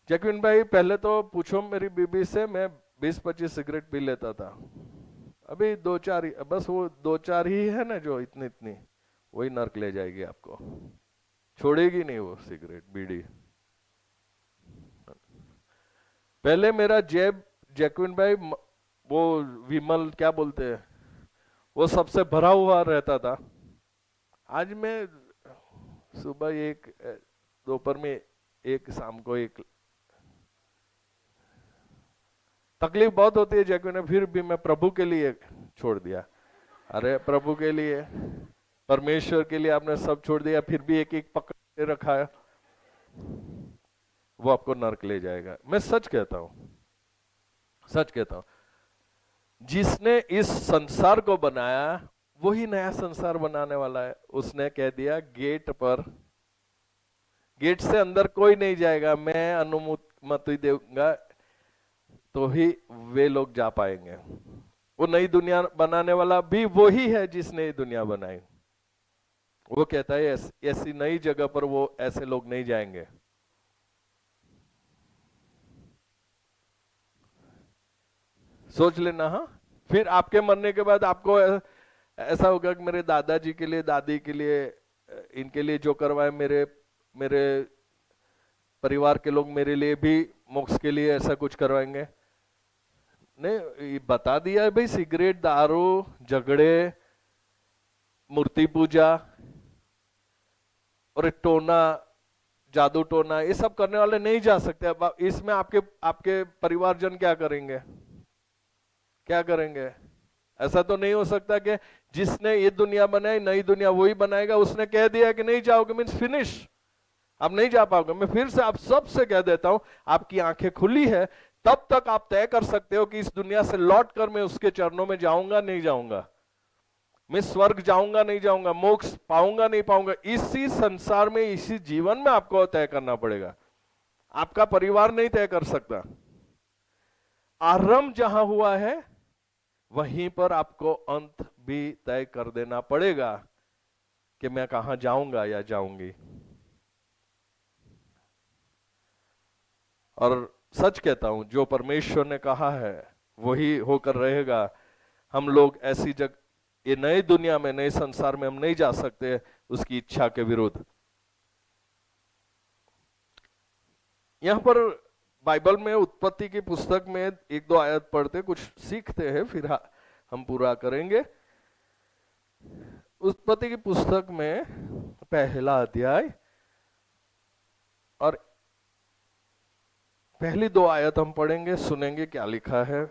Speaker 1: जैकविन भाई पहले तो पूछो मेरी बीबी से, मैं 20-25 सिगरेट पी लेता था, अभी 2-4 बस वो 2-4 ही है ना जो इतनी इतनी, वही नर्क ले जाएगी आपको, छोड़ेगी नहीं वो सिगरेट बीड़ी। पहले मेरा जेब जैकविन भाई वो विमल क्या बोलते हैं वो सबसे भरा हुआ रहता था। आज मैं सुबह एक, दोपहर में एक, शाम को एक। तकलीफ बहुत होती है जैकविन, फिर भी मैं प्रभु के लिए छोड़ दिया। अरे प्रभु के लिए, परमेश्वर के लिए आपने सब छोड़ दिया, फिर भी एक एक पकड़ के रखा है, वो आपको नरक ले जाएगा। मैं सच कहता हूं, सच कहता हूं, जिसने इस संसार को बनाया वही नया संसार बनाने वाला है। उसने कह दिया गेट पर, गेट से अंदर कोई नहीं जाएगा, मैं अनुमति दूंगा तो ही वे लोग जा पाएंगे। वो नई दुनिया बनाने वाला भी वही है जिसने ये दुनिया बनाई। वो कहता है ऐसी नई जगह पर वो ऐसे लोग नहीं जाएंगे। सोच लेना। हाँ, फिर आपके मरने के बाद आपको ऐसा होगा कि मेरे दादाजी के लिए, दादी के लिए, इनके लिए जो करवाए मेरे परिवार के लोग मेरे लिए भी मोक्ष के लिए ऐसा कुछ करवाएंगे। नहीं, बता दिया है भाई, सिगरेट, दारू, झगड़े, मूर्ति पूजा और टोना, जादू टोना, ये सब करने वाले नहीं जा सकते। अब इसमें आपके परिवारजन क्या करेंगे, क्या करेंगे? ऐसा तो नहीं हो सकता कि जिसने ये दुनिया बनाई नई दुनिया वही बनाएगा। उसने कह दिया कि नहीं जाओगे, मीन्स फिनिश, आप नहीं जा पाओगे। मैं फिर से आप सबसे कह देता हूं, आपकी आंखें खुली है तब तक आप तय कर सकते हो कि इस दुनिया से लौट कर मैं उसके चरणों में जाऊंगा नहीं जाऊंगा, मैं स्वर्ग जाऊंगा नहीं जाऊंगा, मोक्ष पाऊंगा नहीं पाऊंगा। इसी संसार में, इसी जीवन में आपको तय करना पड़ेगा, आपका परिवार नहीं तय कर सकता। आरंभ जहां हुआ है वहीं पर आपको अंत भी तय कर देना पड़ेगा कि मैं कहां जाऊंगा या जाऊंगी। और सच कहता हूं, जो परमेश्वर ने कहा है वही होकर रहेगा। हम लोग ऐसी जगह, ये नई दुनिया में, नए संसार में हम नहीं जा सकते उसकी इच्छा के विरुद्ध। यहां पर बाइबल में उत्पत्ति की पुस्तक में 1-2 आयत पढ़ते, कुछ सीखते हैं, फिर हम पूरा करेंगे। उत्पत्ति की पुस्तक में पहला अध्याय और पहली 2 आयत हम पढ़ेंगे, सुनेंगे क्या लिखा है।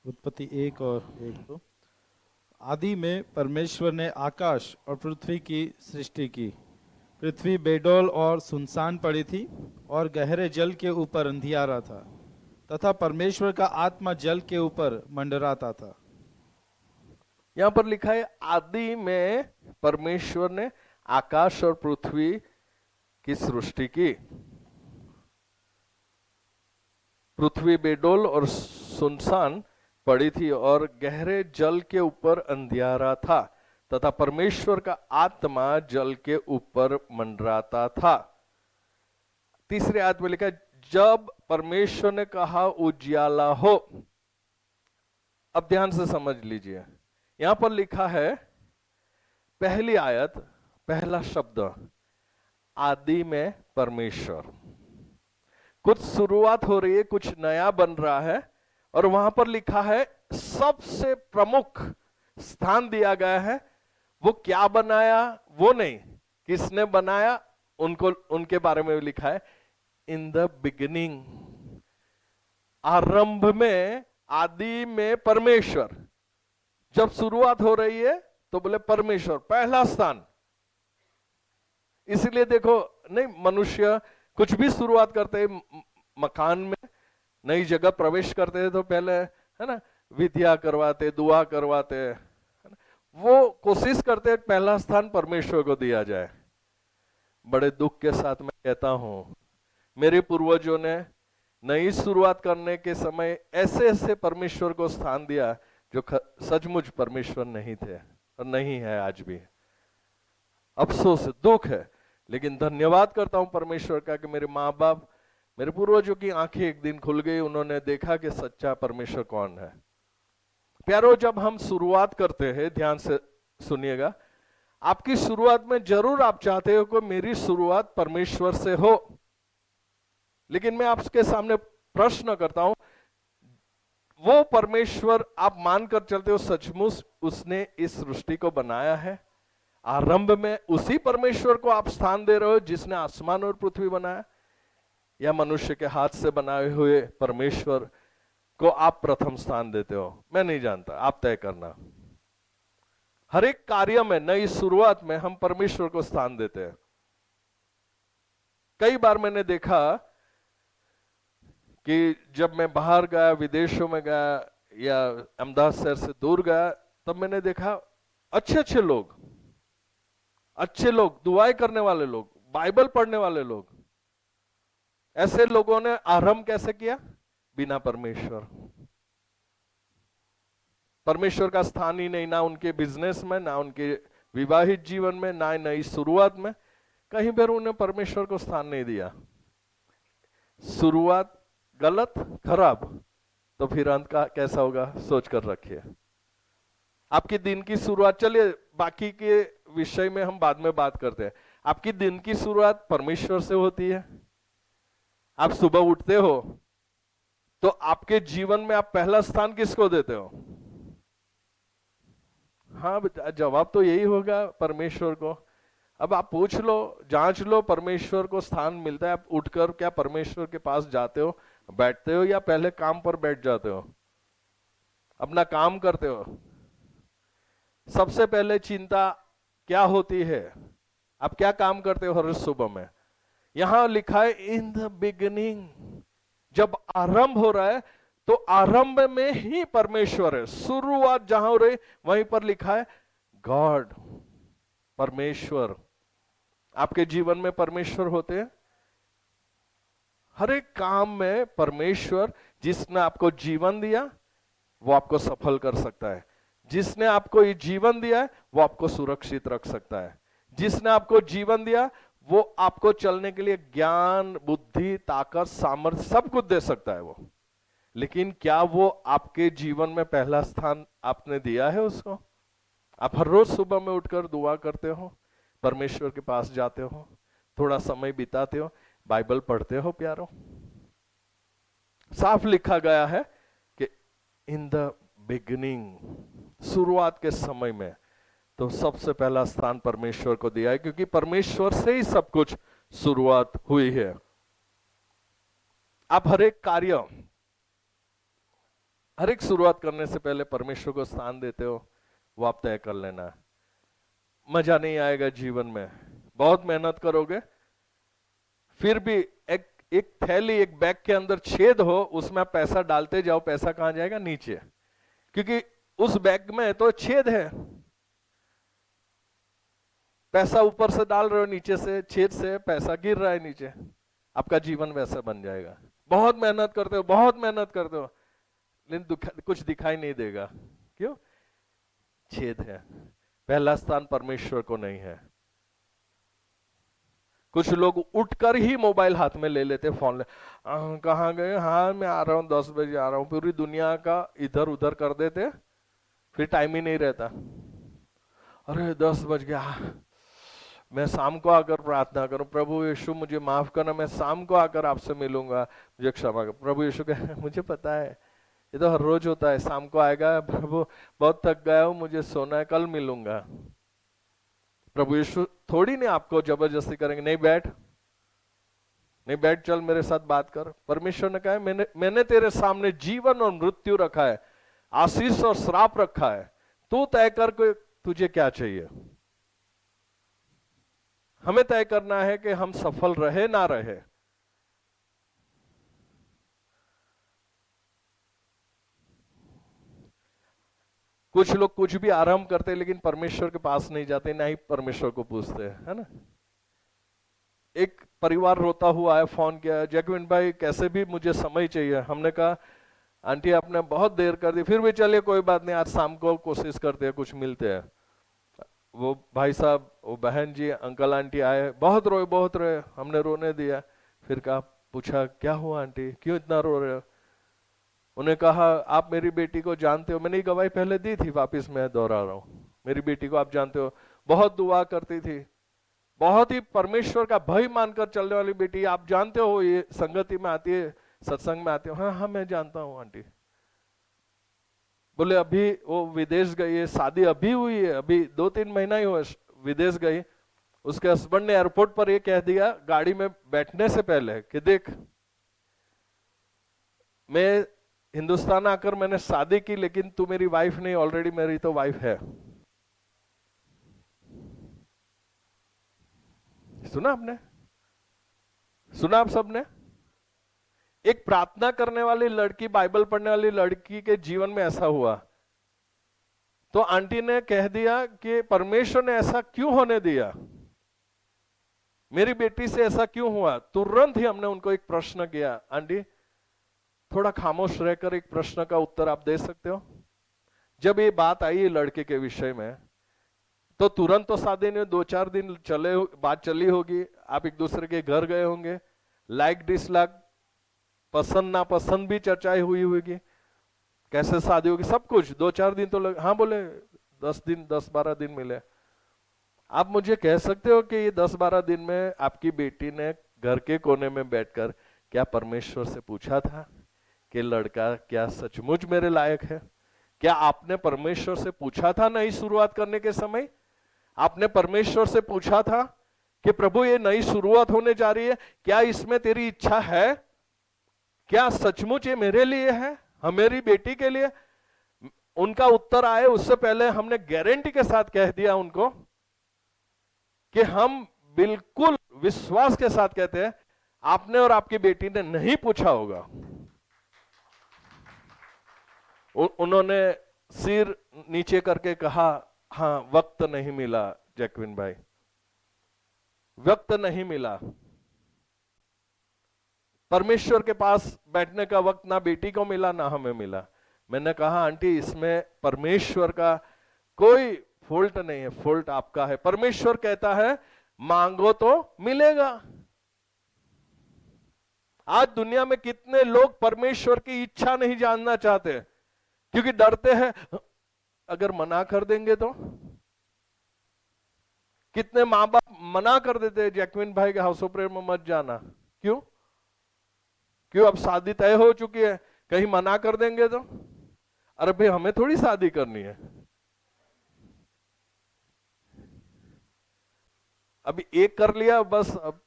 Speaker 2: उत्पत्ति 1 और 1-2। आदि में परमेश्वर ने आकाश और पृथ्वी की सृष्टि की। पृथ्वी बेडौल और सुनसान पड़ी थी और गहरे जल के ऊपर अंधियारा था, तथा परमेश्वर का आत्मा जल के ऊपर मंडराता था।
Speaker 1: यहां पर लिखा है आदि में परमेश्वर ने आकाश और पृथ्वी की सृष्टि की। पृथ्वी बेडौल और सुनसान पड़ी थी और गहरे जल के ऊपर अंधियारा था, तथा परमेश्वर का आत्मा जल के ऊपर मंडराता था। तीसरे आयत में लिखा, जब परमेश्वर ने कहा उजियाला हो। अब ध्यान से समझ लीजिए, यहां पर लिखा है पहली आयत, पहला शब्द आदि में परमेश्वर। कुछ शुरुआत हो रही है, कुछ नया बन रहा है, और वहां पर लिखा है सबसे प्रमुख स्थान दिया गया है। वो क्या बनाया वो नहीं, किसने बनाया उनको, उनके बारे में लिखा है इन द बिगिनिंग, आरंभ में, आदि में परमेश्वर। जब शुरुआत हो रही है तो बोले परमेश्वर पहला स्थान। इसलिए देखो, नहीं, मनुष्य कुछ भी शुरुआत करते हैं, मकान में नई जगह प्रवेश करते हैं तो पहले, है ना, विद्या करवाते, दुआ करवाते, है ना, वो कोशिश करते हैं पहला स्थान परमेश्वर को दिया जाए। बड़े दुख के साथ मैं कहता हूं, मेरे पूर्वजों ने नई शुरुआत करने के समय ऐसे ऐसे परमेश्वर को स्थान दिया जो सचमुच परमेश्वर नहीं थे और नहीं है आज भी। अफसोस है, दुख है, लेकिन धन्यवाद करता हूं परमेश्वर का कि मेरे माँ बाप, मेरे पूर्वजों की आंखें एक दिन खुल गई, उन्होंने देखा कि सच्चा परमेश्वर कौन है। प्यारो, जब हम शुरुआत करते हैं, ध्यान से सुनिएगा, आपकी शुरुआत में जरूर आप चाहते हो कि मेरी शुरुआत परमेश्वर से हो, लेकिन मैं आपके सामने प्रश्न करता हूं, वो परमेश्वर आप मानकर चलते हो सचमुच उसने इस सृष्टि को बनाया है? आरंभ में उसी परमेश्वर को आप स्थान दे रहे हो जिसने आसमान और पृथ्वी बनाया, या मनुष्य के हाथ से बनाए हुए परमेश्वर को आप प्रथम स्थान देते हो? मैं नहीं जानता, आप तय करना। हर एक कार्य में, नई शुरुआत में हम परमेश्वर को स्थान देते हैं। कई बार मैंने देखा कि जब मैं बाहर गया, विदेशों में गया या अहमदाबाद शहर से दूर गया, तब मैंने देखा अच्छे अच्छे लोग, दुआएं करने वाले लोग, बाइबल पढ़ने वाले लोग, ऐसे लोगों ने आरंभ कैसे किया? बिना परमेश्वर का स्थान ही नहीं, ना उनके बिजनेस में, ना उनके विवाहित जीवन में, ना नई शुरुआत में, कहीं पर उन्हें परमेश्वर को स्थान नहीं दिया। शुरुआत गलत, खराब, तो फिर अंत का कैसा होगा सोच कर रखिए। आपकी दिन की शुरुआत, चलिए बाकी के विषय में हम बाद में बात करते हैं। आपकी दिन की शुरुआत परमेश्वर से होती है। आप सुबह उठते हो तो आपके जीवन में आप पहला स्थान किसको देते हो? हाँ, जवाब तो यही होगा, परमेश्वर को। अब आप पूछ लो, जांच लो, परमेश्वर को स्थान मिलता है? आप उठकर क्या परमेश्वर के पास जाते हो, बैठते हो, या पहले काम पर बैठ जाते हो, अपना काम करते हो? सबसे पहले चिंता क्या होती है? आप क्या काम करते हो हर सुबह में? यहां लिखा है इन द बिगिनिंग, जब आरंभ हो रहा है तो आरंभ में ही परमेश्वर है। शुरुआत जहां हो रही वहीं पर लिखा है गॉड, परमेश्वर। आपके जीवन में परमेश्वर होते हैं, हर एक काम में परमेश्वर। जिसने आपको जीवन दिया वो आपको सफल कर सकता है, जिसने आपको ये जीवन दिया है वो आपको सुरक्षित रख सकता है, जिसने आपको जीवन दिया वो आपको चलने के लिए ज्ञान, बुद्धि, ताकत, सामर्थ्य सब कुछ दे सकता है वो। लेकिन क्या वो आपके जीवन में पहला स्थान आपने दिया है उसको? आप हर रोज सुबह में उठकर दुआ करते हो, परमेश्वर के पास जाते हो, थोड़ा समय बिताते हो, बाइबल पढ़ते हो? प्यारो, साफ लिखा गया है कि इन द बिगिनिंग, शुरुआत के समय में, तो सबसे पहला स्थान परमेश्वर को दिया है, क्योंकि परमेश्वर से ही सब कुछ शुरुआत हुई है। आप हर एक कार्य, हर एक शुरुआत करने से पहले परमेश्वर को स्थान देते हो, वो आप तय कर लेना। मजा नहीं आएगा जीवन में, बहुत मेहनत करोगे, फिर भी एक थैली, एक बैग के अंदर छेद हो, उसमें आप पैसा डालते जाओ, पैसा कहां जाएगा? नीचे, क्योंकि उस बैग में तो छेद है। पैसा ऊपर से डाल रहे हो, नीचे से छेद से पैसा गिर रहा है नीचे। आपका जीवन वैसा बन जाएगा। बहुत मेहनत करते हो, बहुत मेहनत करते हो, लेकिन कुछ दिखाई नहीं देगा। क्यों? छेद है। पहला स्थान परमेश्वर को नहीं है। कुछ लोग उठकर ही मोबाइल हाथ में ले लेते, फोन ले, कहाँ गए? हाँ मैं आ रहा हूँ, 10 बजे आ रहा हूँ, पूरी दुनिया का इधर उधर कर देते, फिर टाइम ही नहीं रहता। अरे 10 बज गया, मैं शाम को आकर प्रार्थना करूं, प्रभु यीशु मुझे माफ करना, मैं शाम को आकर आपसे मिलूंगा, मुझे क्षमा कर। प्रभु यीशु कहे, मुझे पता है, ये तो हर रोज होता है, शाम को आएगा, प्रभु बहुत थक गया हूं, मुझे सोना है, कल मिलूंगा। प्रभु यीशु थोड़ी नहीं आपको जबरदस्ती करेंगे, नहीं बैठ, नहीं बैठ, चल मेरे साथ बात कर। परमेश्वर ने कहा मैंने तेरे सामने जीवन और मृत्यु रखा है, आशीष और श्राप रखा है, तू तय कर के तुझे क्या चाहिए। हमें तय करना है कि हम सफल रहे ना रहे। कुछ लोग कुछ भी आरंभ करते लेकिन परमेश्वर के पास नहीं जाते, ना ही परमेश्वर को पूछते, है ना। एक परिवार रोता हुआ आया, फोन किया, जैकविन भाई कैसे भी मुझे समय चाहिए। हमने कहा आंटी आपने बहुत देर कर दी, फिर भी चलिए कोई बात नहीं, आज शाम को कोशिश करते हैं, कुछ मिलते हैं। वो भाई साहब, वो बहन जी, अंकल आंटी आए, बहुत रोए बहुत रोए, हमने रोने दिया। फिर कहा, पूछा क्या हुआ आंटी, क्यों इतना रो रहे हो? उन्हें कहा आप मेरी बेटी को जानते हो, मैंने गवाही पहले दी थी, वापिस मैं दोहरा रहा हूँ। मेरी बेटी को आप जानते हो, बहुत दुआ करती थी, बहुत ही परमेश्वर का भय मानकर चलने वाली बेटी, आप जानते हो, ये संगति में आती है, सत्संग में आती है। हाँ हाँ मैं जानता हूँ आंटी। बोले अभी वो विदेश गई है, शादी अभी हुई है, अभी 2-3 महीना ही हुआ विदेश गई। उसके हस्बैंड ने एयरपोर्ट पर ये कह दिया गाड़ी में बैठने से पहले कि देख, मैं हिंदुस्तान आकर मैंने शादी की, लेकिन तू मेरी वाइफ नहीं, ऑलरेडी मेरी तो वाइफ है। सुना आपने? सुना आप सबने? एक प्रार्थना करने वाली लड़की, बाइबल पढ़ने वाली लड़की के जीवन में ऐसा हुआ। तो आंटी ने कह दिया कि परमेश्वर ने ऐसा क्यों होने दिया, मेरी बेटी से ऐसा क्यों हुआ। तुरंत ही हमने उनको एक प्रश्न किया, आंटी थोड़ा खामोश रहकर एक प्रश्न का उत्तर आप दे सकते हो? जब ये बात आई लड़के के विषय में, तो तुरंत तो शादी ने 2-4 दिन चले, बात चली होगी, आप एक दूसरे के घर गए होंगे, लाइक डिसलाइक, पसंद नापसंद भी चर्चाएं हुई होगी, कैसे शादी होगी, सब कुछ। 2-4 दिन तो हाँ बोले 10-12 दिन मिले। आप मुझे कह सकते हो कि ये 10-12 दिन में आपकी बेटी ने घर के कोने में बैठकर क्या परमेश्वर से पूछा था कि लड़का क्या सचमुच मेरे लायक है? क्या आपने परमेश्वर से पूछा था नई शुरुआत करने के समय? आपने परमेश्वर से पूछा था कि प्रभु ये नई शुरुआत होने जा रही है, क्या इसमें तेरी इच्छा है? क्या सचमुच ये मेरे लिए है, हम मेरी बेटी के लिए? उनका उत्तर आए उससे पहले हमने गारंटी के साथ कह दिया उनको कि हम बिल्कुल विश्वास के साथ कहते हैं आपने और आपकी बेटी ने नहीं पूछा होगा। उन्होंने सिर नीचे करके कहा, हाँ वक्त नहीं मिला जैकविन भाई, वक्त नहीं मिला। परमेश्वर के पास बैठने का वक्त ना बेटी को मिला ना हमें मिला। मैंने कहा आंटी इसमें परमेश्वर का कोई फॉल्ट नहीं है, फॉल्ट आपका है। परमेश्वर कहता है मांगो तो मिलेगा। आज दुनिया में कितने लोग परमेश्वर की इच्छा नहीं जानना चाहते क्योंकि डरते हैं अगर मना कर देंगे तो। कितने मां बाप मना कर देते हैं जैकविन भाई के हाउस ऑफ प्रेयर में मत जाना, क्यों? क्यों? अब शादी तय हो चुकी है, कहीं मना कर देंगे तो। अरे भाई हमें थोड़ी शादी करनी है, अभी एक कर लिया बस। अब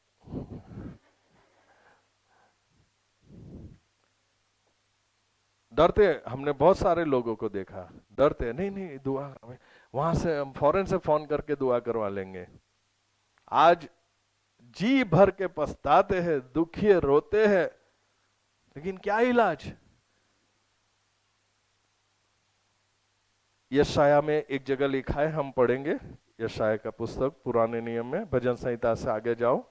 Speaker 1: डरते, हमने बहुत सारे लोगों को देखा डरते, नहीं नहीं दुआ वहां से हम फौरन से फोन करके दुआ करवा लेंगे। आज जी भर के पछताते हैं, दुखी रोते हैं, लेकिन क्या इलाज? यशाया में एक जगह लिखा है, हम पढ़ेंगे यशाया का पुस्तक पुराने नियम में, भजन संहिता से आगे जाओ,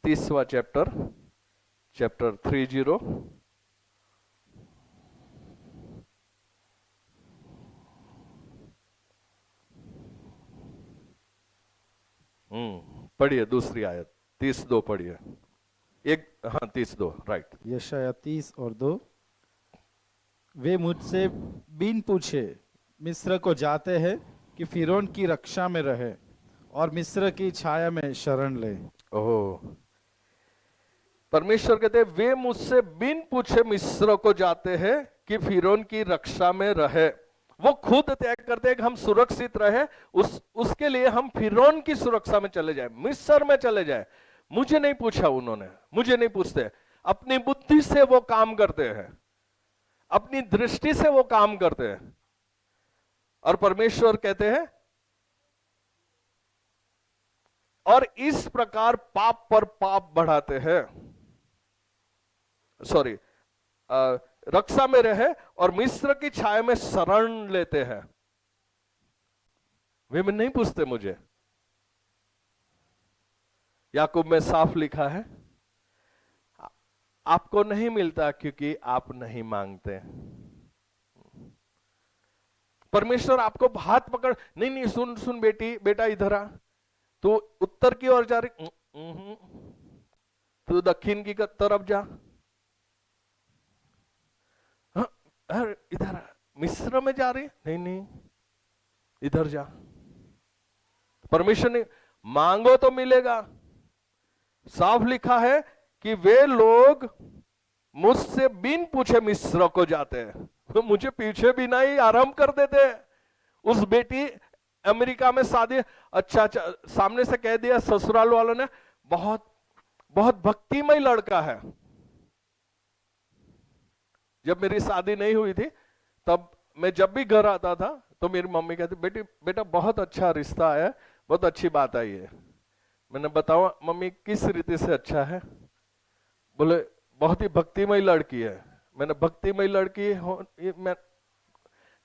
Speaker 1: 30वां चैप्टर 30। पढ़िए दूसरी आयत 32 पढ़िए। एक हाँ 32 राइट।
Speaker 2: यशाया 30:2, वे मुझसे बिन पूछे मिस्र को जाते हैं कि फिरौन की रक्षा में रहे और मिस्र की छाया में शरण ले।
Speaker 1: ओह, परमेश्वर कहते हैं वे मुझसे बिन पूछे मिस्र को जाते हैं कि फिरौन की रक्षा में रहे। वो खुद तय करते हैं कि हम सुरक्षित रहे, उसके लिए हम फिरौन की सुरक्षा में चले जाए, मिस्र में चले जाए। मुझे नहीं पूछा उन्होंने, मुझे नहीं पूछते, अपनी बुद्धि से वो काम करते हैं, अपनी दृष्टि से वो काम करते हैं। और परमेश्वर कहते हैं और इस प्रकार पाप पर पाप बढ़ाते हैं, सॉरी रक्षा में रहे और मिस्र की छाया में शरण लेते हैं। वे नहीं पूछते मुझे, याकूब में साफ लिखा है, आपको नहीं मिलता क्योंकि आप नहीं मांगते। परमेश्वर आपको हाथ पकड़, नहीं नहीं सुन सुन बेटी, बेटा इधर आ, तो उत्तर की ओर जा रही, तो दक्षिण की तरफ जा, इधर मिस्र में जा रही, नहीं नहीं इधर जा। परमेश्वर ने मांगो तो मिलेगा। साफ लिखा है कि वे लोग मुझसे बिन पूछे मिस्र को जाते हैं, तो मुझे पीछे बिना ही आरंभ कर देते हैं। उस बेटी अमेरिका में शादी, अच्छा सामने से कह दिया ससुराल वालों ने, बहुत बहुत भक्तिमय लड़का है। जब मेरी शादी नहीं हुई थी तब मैं जब भी घर आता था तो मेरी मम्मी कहती, बेटी बेटा बहुत अच्छा रिश्ता आया, बहुत अच्छी बात आई है। मैंने बताओ मम्मी किस रीति से अच्छा है? बोले बहुत ही भक्तिमय लड़की है। मैंने भक्तिमय लड़की हो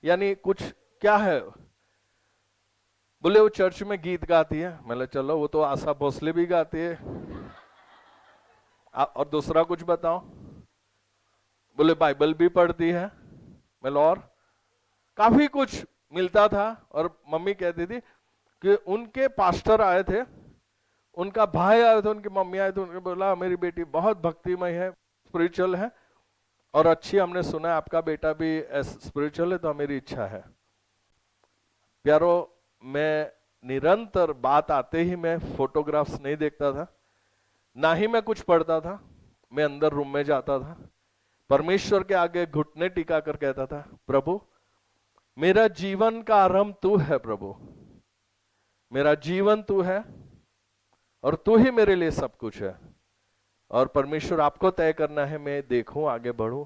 Speaker 1: यानी कुछ क्या है? बोले वो चर्च में गीत गाती है। मैंने चलो वो तो आशा भोसले भी गाती है, और दूसरा कुछ बताओ? बोले बाइबल भी पढ़ती है। मैं और काफी कुछ मिलता था। और मम्मी कहती थी कि उनके पास्टर आए थे, उनका भाई आए थे, उनकी मम्मी आए थे, उन्होंने बोला मेरी बेटी बहुत भक्तिमय है, स्पिरिचुअल है, और अच्छी, हमने सुना है आपका बेटा भी स्पिरिचुअल है, तो मेरी इच्छा है। प्यारो, मैं निरंतर बात आते ही मैं फोटोग्राफ्स नहीं देखता था, ना ही मैं कुछ पढ़ता था। मैं अंदर रूम में जाता था, परमेश्वर के आगे घुटने टिका कर कहता था, प्रभु मेरा जीवन का आरंभ तू है, प्रभु मेरा जीवन तू है, और तू ही मेरे लिए सब कुछ है। और परमेश्वर आपको तय करना है, मैं देखूं, आगे बढ़ूं।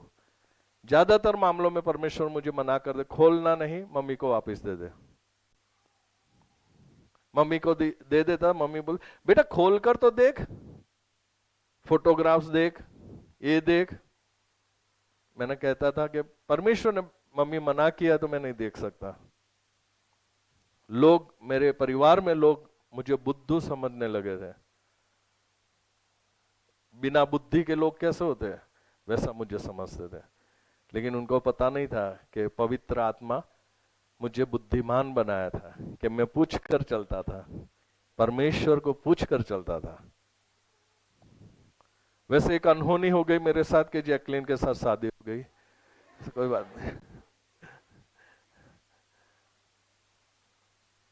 Speaker 1: ज्यादातर मामलों में परमेश्वर मुझे मना कर दे, खोलना नहीं, मम्मी को वापस दे दे। मम्मी को दे देता, मम्मी बोल बेटा खोल कर तो देख, फोटोग्राफ्स देख, ये देख। मैंने कहता था कि परमेश्वर ने मम्मी मना किया तो मैं नहीं देख सकता। लोग, मेरे परिवार में लोग मुझे बुद्धू समझने लगे थे। बिना बुद्धि के लोग कैसे होते हैं वैसा मुझे समझते थे, लेकिन उनको पता नहीं था कि पवित्र आत्मा मुझे बुद्धिमान बनाया था, कि मैं पूछ कर चलता था, परमेश्वर को पूछ कर चलता था। वैसे एक अनहोनी हो गई मेरे साथ कि जैकलिन के साथ शादी हो गई, कोई बात नहीं।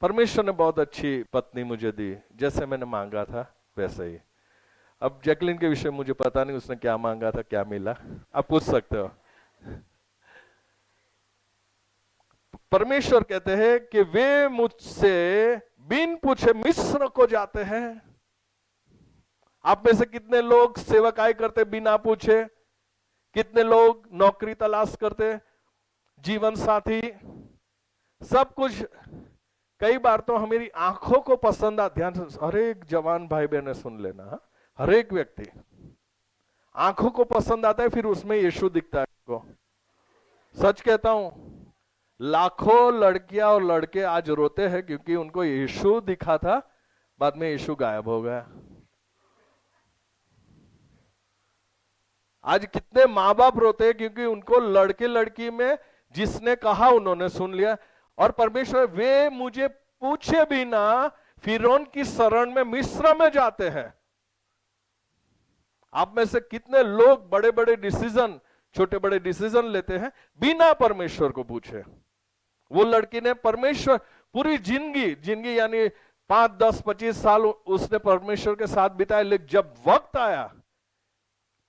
Speaker 1: परमेश्वर ने बहुत अच्छी पत्नी मुझे दी, जैसे मैंने मांगा था वैसे ही। अब जैकलिन के विषय मुझे पता नहीं उसने क्या मांगा था, क्या मिला, आप पूछ सकते हो। परमेश्वर कहते हैं कि वे मुझसे बिन पूछे मिस्र को जाते हैं। आप में से कितने लोग सेवकाई करते बिना पूछे? कितने लोग नौकरी तलाश करते, जीवन साथी, सब कुछ? कई बार तो हमारी आंखों को पसंद आ, ध्यान से हर एक जवान भाई बहन सुन लेना, हर एक व्यक्ति आंखों को पसंद आता है, फिर उसमें यीशु दिखता है को। सच कहता हूं, लाखों लड़कियां और लड़के आज रोते हैं क्योंकि उनको यीशु दिखा था, बाद में यीशु गायब हो गया। आज कितने माँ बाप रोते हैं क्योंकि उनको लड़के लड़की में जिसने कहा उन्होंने सुन लिया। और परमेश्वर वे मुझे पूछे बिना फिरौन की शरण में मिस्र में जाते हैं। आप में से कितने लोग बड़े बड़े डिसीजन, छोटे बड़े डिसीजन लेते हैं बिना परमेश्वर को पूछे? वो लड़की ने परमेश्वर पूरी जिंदगी यानी 5, 10, 25 साल उसने परमेश्वर के साथ बिताए, लेकिन जब वक्त आया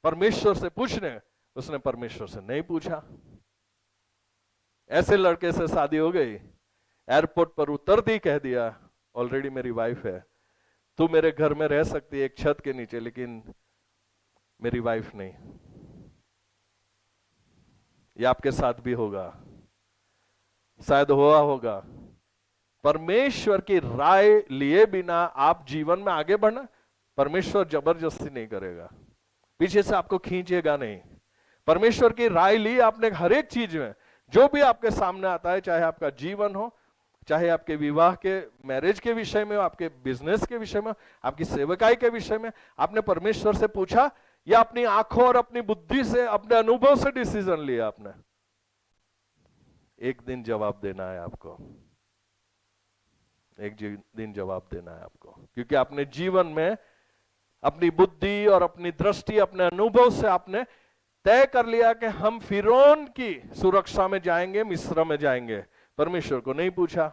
Speaker 1: परमेश्वर से पूछने, उसने परमेश्वर से नहीं पूछा। ऐसे लड़के से शादी हो गई, एयरपोर्ट पर उतरती कह दिया ऑलरेडी मेरी वाइफ है, तू मेरे घर में रह सकती है एक छत के नीचे, लेकिन मेरी वाइफ नहीं। ये आपके साथ भी होगा, शायद हुआ होगा। परमेश्वर की राय लिए बिना आप जीवन में आगे बढ़ना, परमेश्वर जबरदस्ती नहीं करेगा, पीछे से आपको खींचेगा नहीं। परमेश्वर की राय ली आपने हर एक चीज में, जो भी आपके सामने आता है, चाहे आपका जीवन हो, चाहे आपके विवाह के, मैरिज के विषय में हो, आपके बिजनेस के विषय में हो, आपकी सेवकाई के विषय में, आपने परमेश्वर से पूछा या अपनी आंखों और अपनी बुद्धि से, अपने अनुभव से डिसीजन लिया आपने? एक दिन जवाब देना है आपको, एक दिन जवाब देना है आपको, क्योंकि आपने जीवन में अपनी बुद्धि और अपनी दृष्टि, अपने अनुभव से आपने तय कर लिया कि हम फिरौन की सुरक्षा में जाएंगे, मिस्र में जाएंगे। परमेश्वर को नहीं पूछा।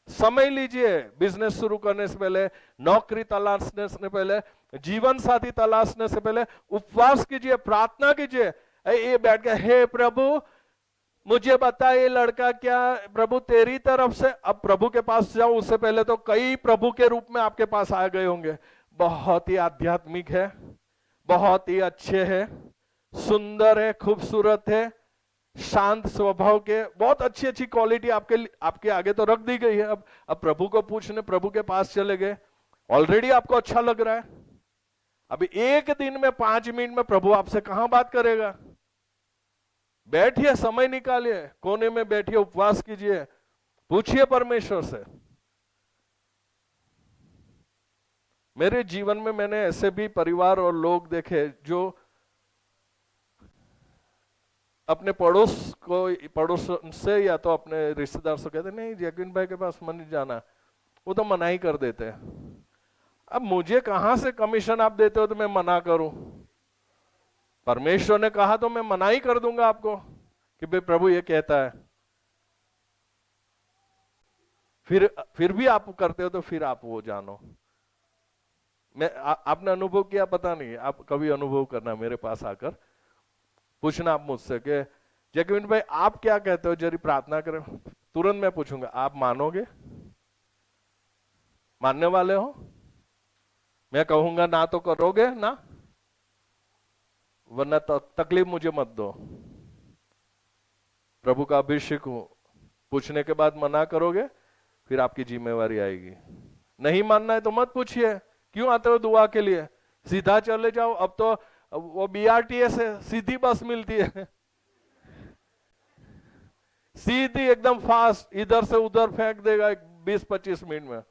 Speaker 1: समय लीजिए, बिजनेस शुरू करने से पहले, नौकरी तलाशने से पहले, जीवन साथी तलाशने से पहले उपवास कीजिए, प्रार्थना कीजिए। ये बैठ के, हे प्रभु मुझे बता ये लड़का क्या प्रभु तेरी तरफ से। अब प्रभु के पास जाओ, उससे पहले तो कई प्रभु के रूप में आपके पास आ गए होंगे। बहुत ही आध्यात्मिक है, बहुत ही अच्छे है, सुंदर है, खूबसूरत है, शांत स्वभाव के, बहुत अच्छी अच्छी क्वालिटी आपके आगे तो रख दी गई है। अब प्रभु को पूछने प्रभु के पास चले गए, ऑलरेडी आपको अच्छा लग रहा है। अभी एक दिन में 5 मिनट में प्रभु आपसे कहां बात करेगा? बैठिए, समय निकालिए, कोने में बैठिए, उपवास कीजिए, पूछिए परमेश्वर से। मेरे जीवन में मैंने ऐसे भी परिवार और लोग देखे जो अपने पड़ोस से या तो अपने रिश्तेदार से कहते नहीं जैकविन भाई के पास मन नहीं जाना, वो तो मना ही कर देते हैं। अब मुझे कहां से कमीशन आप देते हो तो मैं मना करूं? परमेश्वर ने कहा तो मैं मना ही कर दूंगा आपको कि भाई प्रभु ये कहता है। फिर भी आप करते हो तो फिर आप वो जानो। आपने अनुभव किया पता नहीं, आप कभी अनुभव करना, मेरे पास आकर पूछना आप मुझसे कि जैकविन भाई आप क्या कहते हो, जरी प्रार्थना करें। तुरंत मैं पूछूंगा आप मानोगे? मानने वाले हो? मैं कहूंगा ना तो करोगे ना, वरना तकलीफ मुझे मत दो। प्रभु का अभिषेक हूं, पूछने के बाद मना करोगे फिर आपकी जिम्मेवारी आएगी। नहीं मानना है तो मत पूछिए। क्यों आते हो दुआ के लिए? सीधा चले जाओ। अब तो वो BRTS है, सीधी बस मिलती है, सीधी एकदम फास्ट, इधर से उधर फेंक देगा 20-25 मिनट में।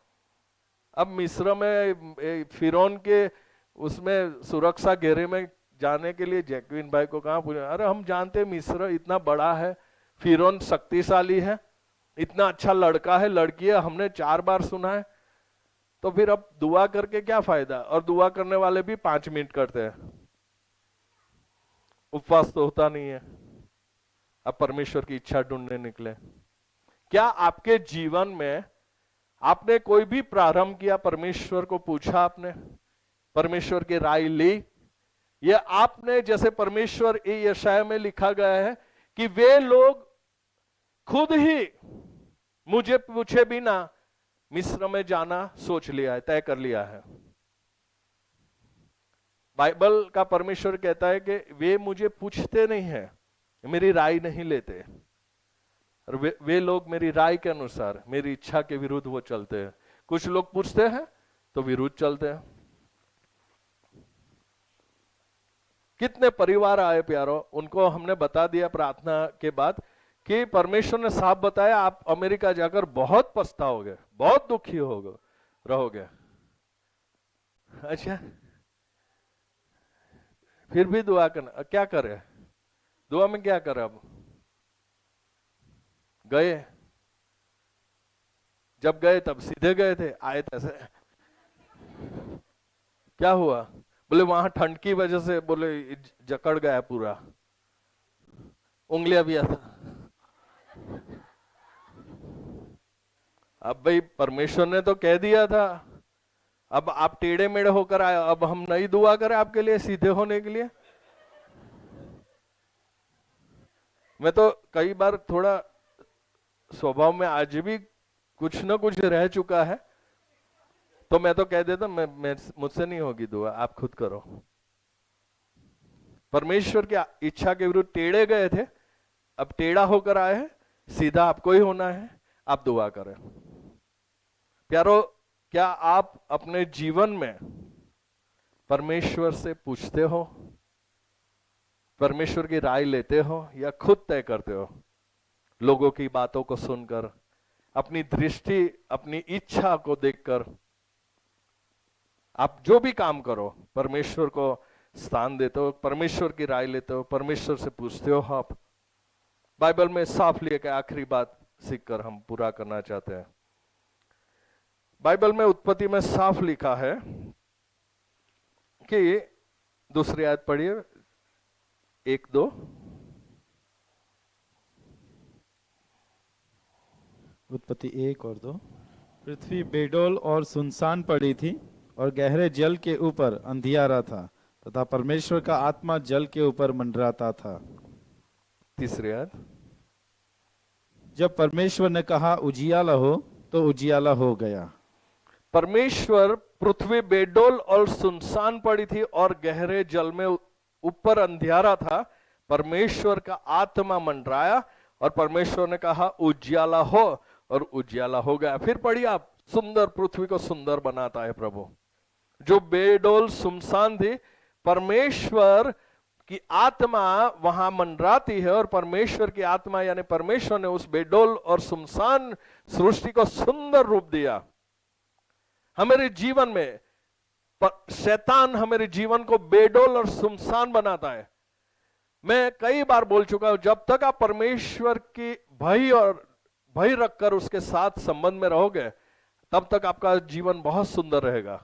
Speaker 1: अब मिस्र में फिरौन के उसमें सुरक्षा घेरे में जाने के लिए जैकविन भाई को कहां पूछा? अरे हम जानते मिस्र इतना बड़ा है, फिरौन शक्तिशाली है, इतना अच्छा लड़का है, लड़की है, हमने 4 बार सुना है, तो फिर अब दुआ करके क्या फायदा? और दुआ करने वाले भी 5 मिनट करते हैं, उपवास तो होता नहीं है। अब परमेश्वर की इच्छा ढूंढने निकले। क्या आपके जीवन में आपने कोई भी प्रारंभ किया, परमेश्वर को पूछा, आपने परमेश्वर की राय ली? ये आपने, जैसे परमेश्वर यशाया में लिखा गया है कि वे लोग खुद ही मुझे पूछे बिना मिस्र में जाना सोच लिया है, तय कर लिया है। बाइबल का परमेश्वर कहता है कि वे मुझे पूछते नहीं है, मेरी राय नहीं लेते, और वे लोग मेरी राय के अनुसार, मेरी इच्छा के विरुद्ध वो चलते हैं। कुछ लोग पूछते हैं तो विरुद्ध चलते हैं। कितने परिवार आए प्यारो, उनको हमने बता दिया प्रार्थना के बाद कि परमेश्वर ने साफ बताया आप अमेरिका जाकर बहुत पछताओगे, बहुत दुखी होगे, रहोगे। अच्छा, फिर भी दुआ करना, क्या करे? दुआ में क्या करे? अब गए, जब गए तब सीधे गए थे, आए तैसे। क्या हुआ? बोले वहां ठंड की वजह से, बोले जकड़ गया पूरा, उंगलियां भी ऐसा। अब भाई परमेश्वर ने तो कह दिया था, अब आप टेढ़े मेढ़े होकर आए, अब हम नहीं दुआ करें आपके लिए सीधे होने के लिए? मैं तो कई बार थोड़ा स्वभाव में आज भी कुछ ना कुछ रह चुका है, तो मैं तो कह देता मैं मुझसे नहीं होगी दुआ, आप खुद करो। परमेश्वर की इच्छा के विरुद्ध टेढ़े गए थे, अब टेढ़ा होकर आए हैं, सीधा आपको ही होना है, आप दुआ करें। प्यारो, क्या आप अपने जीवन में परमेश्वर से पूछते हो, परमेश्वर की राय लेते हो, या खुद तय करते हो लोगों की बातों को सुनकर, अपनी दृष्टि, अपनी इच्छा को देखकर आप जो भी काम करो परमेश्वर को स्थान देते हो, परमेश्वर की राय लेते हो, परमेश्वर से पूछते हो। आप बाइबल में साफ लिखा है, आखिरी बात सीखकर हम पूरा करना चाहते हैं। बाइबल में उत्पत्ति में साफ लिखा है कि, दूसरी आयत पढ़िए, 1-2।
Speaker 2: उत्पत्ति 1 और 2। पृथ्वी बेडोल और सुनसान पड़ी थी और गहरे जल के ऊपर अंधियारा था तथा परमेश्वर का आत्मा जल के ऊपर मंडराता था।
Speaker 1: तीसरी आयत।
Speaker 2: जब परमेश्वर ने कहा उजियाला हो, तो उजियाला हो गया।
Speaker 1: परमेश्वर, पृथ्वी बेडोल और सुनसान पड़ी थी और गहरे जल में ऊपर अंधियारा था, परमेश्वर का आत्मा मंडराया और परमेश्वर ने कहा उजियाला हो, और उजियाला हो गया। फिर पढ़िए आप, सुंदर, पृथ्वी को सुंदर बनाता है प्रभु। जो बेडोल सुनसान थी, परमेश्वर की आत्मा वहां मंडराती है और परमेश्वर की आत्मा यानी परमेश्वर ने उस बेडोल और सुनसान सृष्टि को सुंदर रूप दिया। हमारे जीवन में शैतान हमारे जीवन को बेडोल और सुनसान बनाता है। मैं कई बार बोल चुका हूं, जब तक आप परमेश्वर की भय रखकर उसके साथ संबंध में रहोगे, तब तक आपका जीवन बहुत सुंदर रहेगा।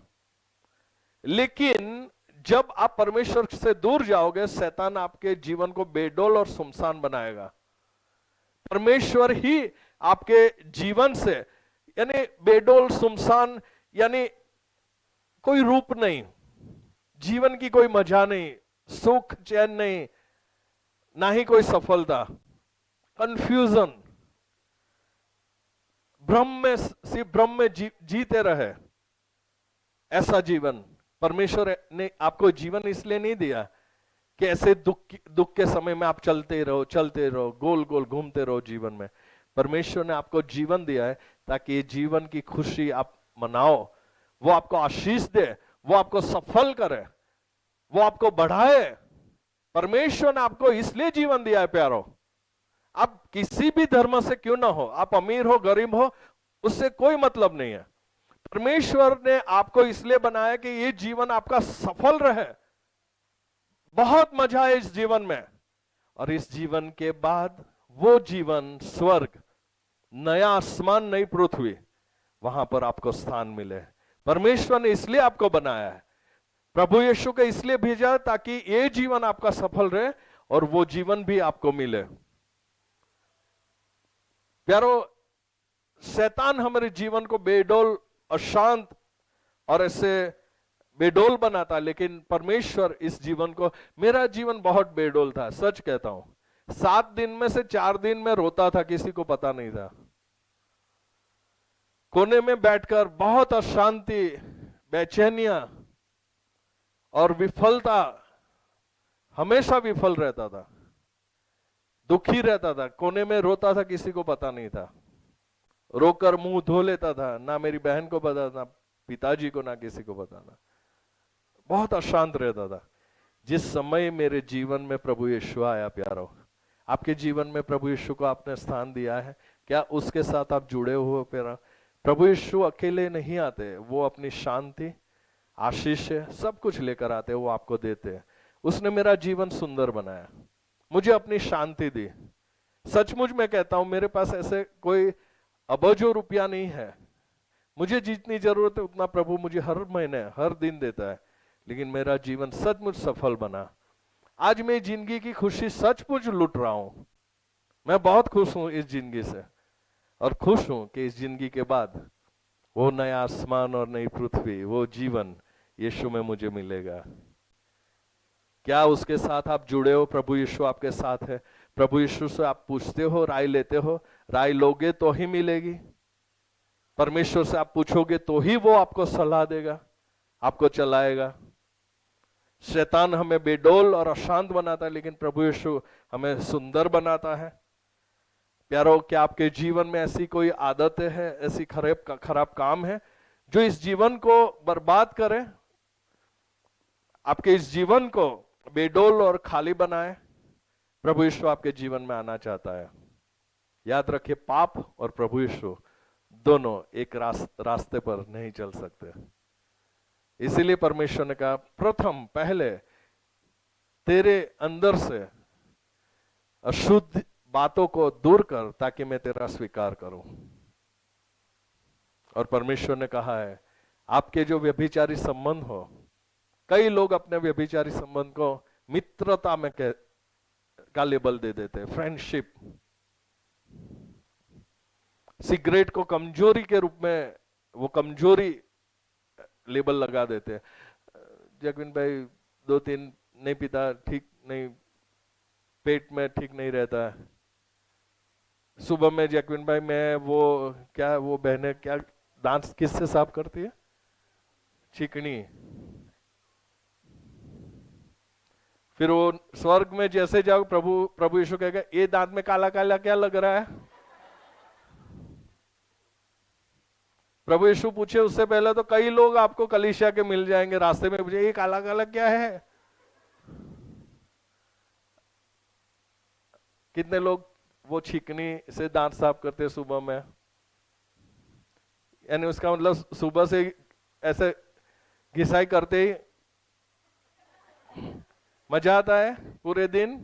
Speaker 1: लेकिन जब आप परमेश्वर से दूर जाओगे, शैतान आपके जीवन को बेडोल और सुनसान बनाएगा। परमेश्वर ही आपके जीवन से, यानी बेडोल सुनसान, यानी कोई रूप नहीं, जीवन की कोई मजा नहीं, सुख चैन नहीं, ना ही कोई सफलता, कंफ्यूजन, भ्रम में, सिर्फ भ्रम में जीते रहे, ऐसा जीवन परमेश्वर ने आपको जीवन इसलिए नहीं दिया कि ऐसे दुख के समय में आप चलते रहो, गोल गोल घूमते रहो जीवन में। परमेश्वर ने आपको जीवन दिया है ताकि ये जीवन की खुशी आप मनाओ, वो आपको आशीष दे, वो आपको सफल करे, वो आपको बढ़ाए। परमेश्वर ने आपको इसलिए जीवन दिया है प्यारो। आप किसी भी धर्म से क्यों ना हो, आप अमीर हो गरीब हो, उससे कोई मतलब नहीं है। परमेश्वर ने आपको इसलिए बनाया कि ये जीवन आपका सफल रहे। बहुत मजा है इस जीवन में, और इस जीवन के बाद वो जीवन, स्वर्ग, नया आसमान, नई पृथ्वी, वहां पर आपको स्थान मिले। परमेश्वर ने इसलिए आपको बनाया है, प्रभु यीशु को इसलिए भेजा ताकि ये जीवन आपका सफल रहे और वो जीवन भी आपको मिले। प्यारो, शैतान हमारे जीवन को बेडोल, अशांत और ऐसे बेडोल बनाता, लेकिन परमेश्वर इस जीवन को, मेरा जीवन बहुत बेडोल था, सच कहता हूं। 7 दिन में से 4 दिन में रोता था, किसी को पता नहीं था। कोने में बैठकर बहुत अशांति, बेचैनियां और विफलता, हमेशा विफल रहता था, दुखी रहता था, कोने में रोता था, किसी को पता नहीं था। रोकर मुंह धो लेता था, ना मेरी बहन को पता था, पिताजी को, ना किसी को पता था। बहुत अशांत रहता था। जिस समय मेरे जीवन में प्रभु यीशु आया, प्यारो, आपके जीवन में प्रभु यीशु को आपने स्थान दिया है क्या? उसके साथ आप जुड़े हुए प्यारा। प्रभु यीशु अकेले नहीं आते, वो अपनी शांति, आशीष, सब कुछ लेकर आते, वो आपको देते हैं। उसने मेरा जीवन सुंदर बनाया, मुझे अपनी शांति दी। सचमुच मैं कहता हूं, मेरे पास ऐसे कोई अबजो रुपया नहीं है, मुझे जितनी जरूरत है उतना प्रभु मुझे हर महीने, हर दिन देता है, लेकिन मेरा जीवन सचमुच सफल बना। आज मैं जिंदगी की खुशी सचमुच लुट रहा हूं। मैं बहुत खुश हूं इस जिंदगी से, और खुश हूं कि इस जिंदगी के बाद वो नया आसमान और नई पृथ्वी, वो जीवन यीशु में मुझे मिलेगा। क्या उसके साथ आप जुड़े हो? प्रभु यीशु आपके साथ है। प्रभु यीशु से आप पूछते हो, राय लेते हो, राय लोगे तो ही मिलेगी। परमेश्वर से आप पूछोगे तो ही वो आपको सलाह देगा, आपको चलाएगा। शैतान हमें बेडोल और अशांत बनाता है, लेकिन प्रभु यीशु हमें सुंदर बनाता है। प्यारो, क्या आपके जीवन में ऐसी कोई आदतें हैं, ऐसी खराब काम है जो इस जीवन को बर्बाद करे, आपके इस जीवन को बेडोल और खाली बनाए? प्रभु यीशु आपके जीवन में आना चाहता है। याद रखिए, पाप और प्रभु यीशु दोनों एक रास्ते पर नहीं चल सकते। इसीलिए परमेश्वर ने कहा प्रथम पहले तेरे अंदर से अशुद्ध बातों को दूर कर ताकि मैं तेरा स्वीकार करूं। और परमेश्वर ने कहा है आपके जो व्यभिचारी संबंध हो, कई लोग अपने व्यभिचारी संबंध को मित्रता में का लेबल दे देते हैं, फ्रेंडशिप। सिगरेट को कमजोरी के रूप में वो कमजोरी लेबल लगा देते हैं। जगविन भाई 2-3 नहीं पीता, ठीक नहीं, पेट में ठीक नहीं रहता है। सुबह में जैकविन भाई मैं वो क्या, वो बहने क्या दांत किससे साफ करती है? चिकनी। फिर वो स्वर्ग में जैसे जाओ, प्रभु यीशु कहेगा ये दांत में काला काला क्या लग रहा है? प्रभु यीशु पूछे उससे पहले तो कई लोग आपको कलीसिया के मिल जाएंगे, रास्ते में पूछे ये काला काला क्या है? कितने लोग वो छिकनी से दांत साफ करते हैं सुबह में? यानी उसका मतलब सुबह से ऐसे घिसाई करते ही मजा आता है पूरे दिन।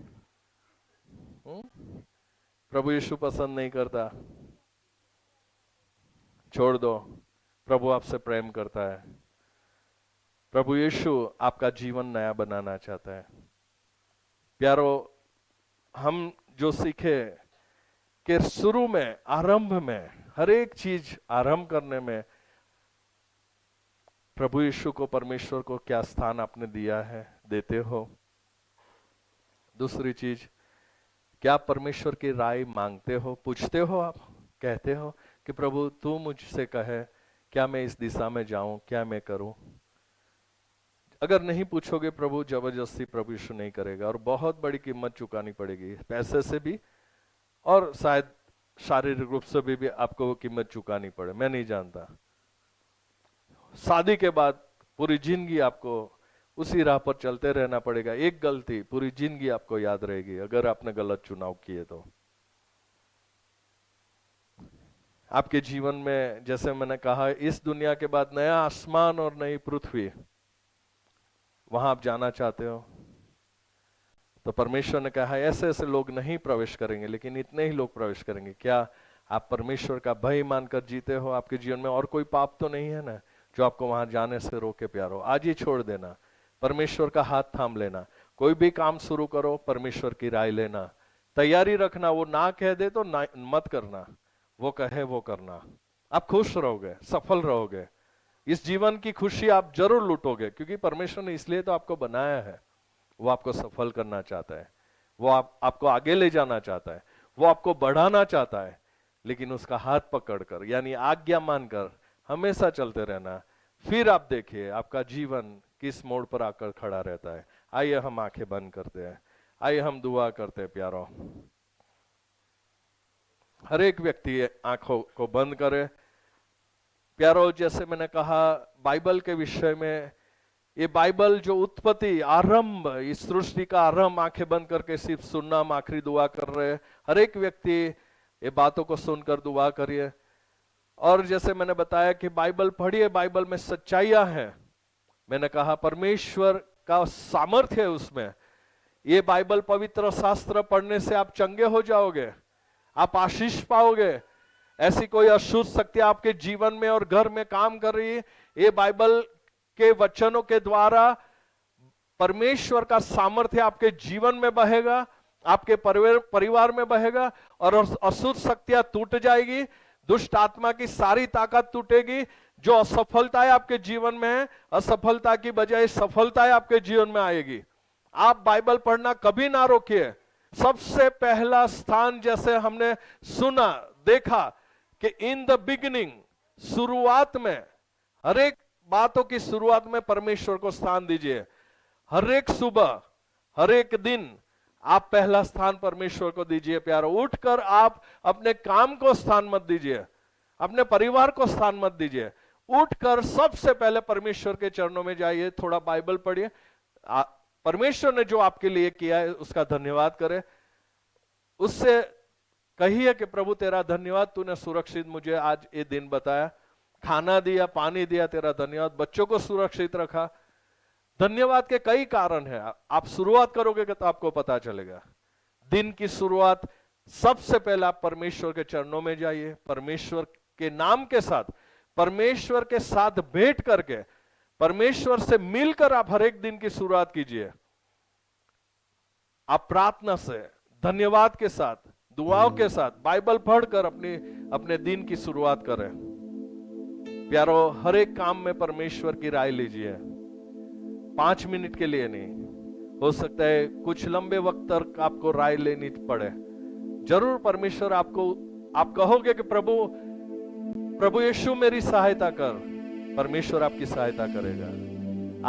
Speaker 1: प्रभु यीशु पसंद नहीं करता, छोड़ दो। प्रभु आपसे प्रेम करता है। प्रभु यीशु आपका जीवन नया बनाना चाहता है। प्यारो, हम जो सीखे कि शुरू में, आरंभ में, हर एक चीज आरंभ करने में प्रभु यीशु को, परमेश्वर को क्या स्थान आपने दिया है, देते हो। दूसरी चीज, क्या परमेश्वर की राय मांगते हो, पूछते हो, आप कहते हो कि प्रभु तू मुझसे कहे क्या मैं इस दिशा में जाऊं, क्या मैं करूं। अगर नहीं पूछोगे प्रभु, जबरदस्ती प्रभु यीशु नहीं करेगा और बहुत बड़ी कीमत चुकानी पड़ेगी, पैसे से भी और शायद शारीरिक रूप से भी आपको वो कीमत चुकानी पड़े, मैं नहीं जानता। शादी के बाद पूरी जिंदगी आपको उसी राह पर चलते रहना पड़ेगा। एक गलती पूरी जिंदगी आपको याद रहेगी अगर आपने गलत चुनाव किए तो। आपके जीवन में, जैसे मैंने कहा, इस दुनिया के बाद नया आसमान और नई पृथ्वी, वहां आप जाना चाहते हो तो परमेश्वर ने कहा ऐसे ऐसे लोग नहीं प्रवेश करेंगे, लेकिन इतने ही लोग प्रवेश करेंगे। क्या आप परमेश्वर का भय मानकर जीते हो? आपके जीवन में और कोई पाप तो नहीं है ना जो आपको वहां जाने से रोके? प्यारो, आज ही छोड़ देना, परमेश्वर का हाथ थाम लेना। कोई भी काम शुरू करो, परमेश्वर की राय लेना, तैयारी रखना। वो ना कह दे तो ना मत करना, वो कहे वो करना। आप खुश रहोगे, सफल रहोगे। इस जीवन की खुशी आप जरूर लूटोगे, क्योंकि परमेश्वर ने इसलिए तो आपको बनाया है। वो आपको सफल करना चाहता है, वो आपको आगे ले जाना चाहता है, वो आपको बढ़ाना चाहता है। लेकिन उसका हाथ पकड़कर, यानी आज्ञा मानकर हमेशा चलते रहना। फिर आप देखिए आपका जीवन किस मोड़ पर आकर खड़ा रहता है। आइए हम आंखें बंद करते हैं, आइए हम दुआ करते हैं। प्यारो, हर एक व्यक्ति आंखों को बंद करे। प्यारो, जैसे मैंने कहा बाइबल के विषय में, ये बाइबल जो उत्पत्ति, आरंभ, इस सृष्टि का आरंभ आंखें बंद करके सिर्फ सुनना, हम आखिरी दुआ कर रहे हैं। हर एक व्यक्ति ये बातों को सुनकर दुआ करिए। और जैसे मैंने बताया कि बाइबल पढ़िए, बाइबल में सच्चाइयां हैं। मैंने कहा परमेश्वर का सामर्थ्य है उसमें। ये बाइबल, पवित्र शास्त्र पढ़ने से आप चंगे हो जाओगे, आप आशीष पाओगे। ऐसी कोई अशुद्ध शक्ति आपके जीवन में और घर में काम कर रही है, ये बाइबल के वचनों के द्वारा परमेश्वर का सामर्थ्य आपके जीवन में बहेगा, आपके परिवार में बहेगा, और अशुद्ध शक्तियां टूट जाएगी। दुष्ट आत्मा की सारी ताकत टूटेगी। जो असफलताएं आपके जीवन में है, असफलता की बजाय सफलताएं आपके जीवन में आएगी। आप बाइबल पढ़ना कभी ना रोकिए। सबसे पहला स्थान, जैसे हमने सुना, देखा कि इन द बिगिनिंग, शुरुआत में, हर एक बातों की शुरुआत में परमेश्वर को स्थान दीजिए। हर एक सुबह, हर एक दिन आप पहला स्थान परमेश्वर को दीजिए। प्यारो, उठकर आप अपने काम को स्थान मत दीजिए, अपने परिवार को स्थान मत दीजिए। उठकर सबसे पहले परमेश्वर के चरणों में जाइए, थोड़ा बाइबल पढ़िए। परमेश्वर ने जो आपके लिए किया है उसका धन्यवाद करें, उससे कहिए कि प्रभु तेरा धन्यवाद, तूने सुरक्षित मुझे आज ये दिन बताया, खाना दिया, पानी दिया, तेरा धन्यवाद, बच्चों को सुरक्षित रखा। धन्यवाद के कई कारण हैं। आप शुरुआत करोगे तो आपको पता चलेगा। दिन की शुरुआत सबसे पहले आप परमेश्वर के चरणों में जाइए, परमेश्वर के नाम के साथ, परमेश्वर के साथ भेंट करके, परमेश्वर से मिलकर आप हर एक दिन की शुरुआत कीजिए। आप प्रार्थना से, धन्यवाद के साथ, दुआओं के साथ, बाइबल पढ़कर अपने दिन की शुरुआत करें। प्यारो, हर एक काम में परमेश्वर की राय लीजिए। 5 मिनट के लिए नहीं, हो सकता है कुछ लंबे वक्त तक आपको राय लेनी पड़े। जरूर परमेश्वर आपको, आप कहोगे कि प्रभु यीशु मेरी सहायता कर, परमेश्वर आपकी सहायता करेगा।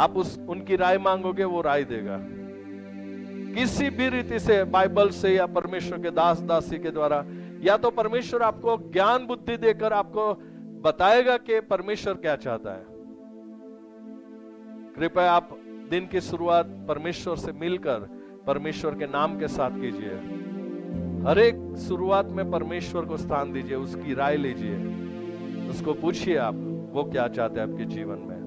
Speaker 1: आप उनकी राय मांगोगे, वो राय देगा। किसी भी रीति से, बाइबल से या परमेश्वर के दास दासी के द्वारा, या तो परमेश्वर आपको ज्ञान बुद्धि देकर आपको बताएगा कि परमेश्वर क्या चाहता है। कृपया आप दिन की शुरुआत परमेश्वर से मिलकर परमेश्वर के नाम के साथ कीजिए। हर एक शुरुआत में परमेश्वर को स्थान दीजिए, उसकी राय लीजिए, उसको पूछिए आप वो क्या चाहते हैं आपके जीवन में।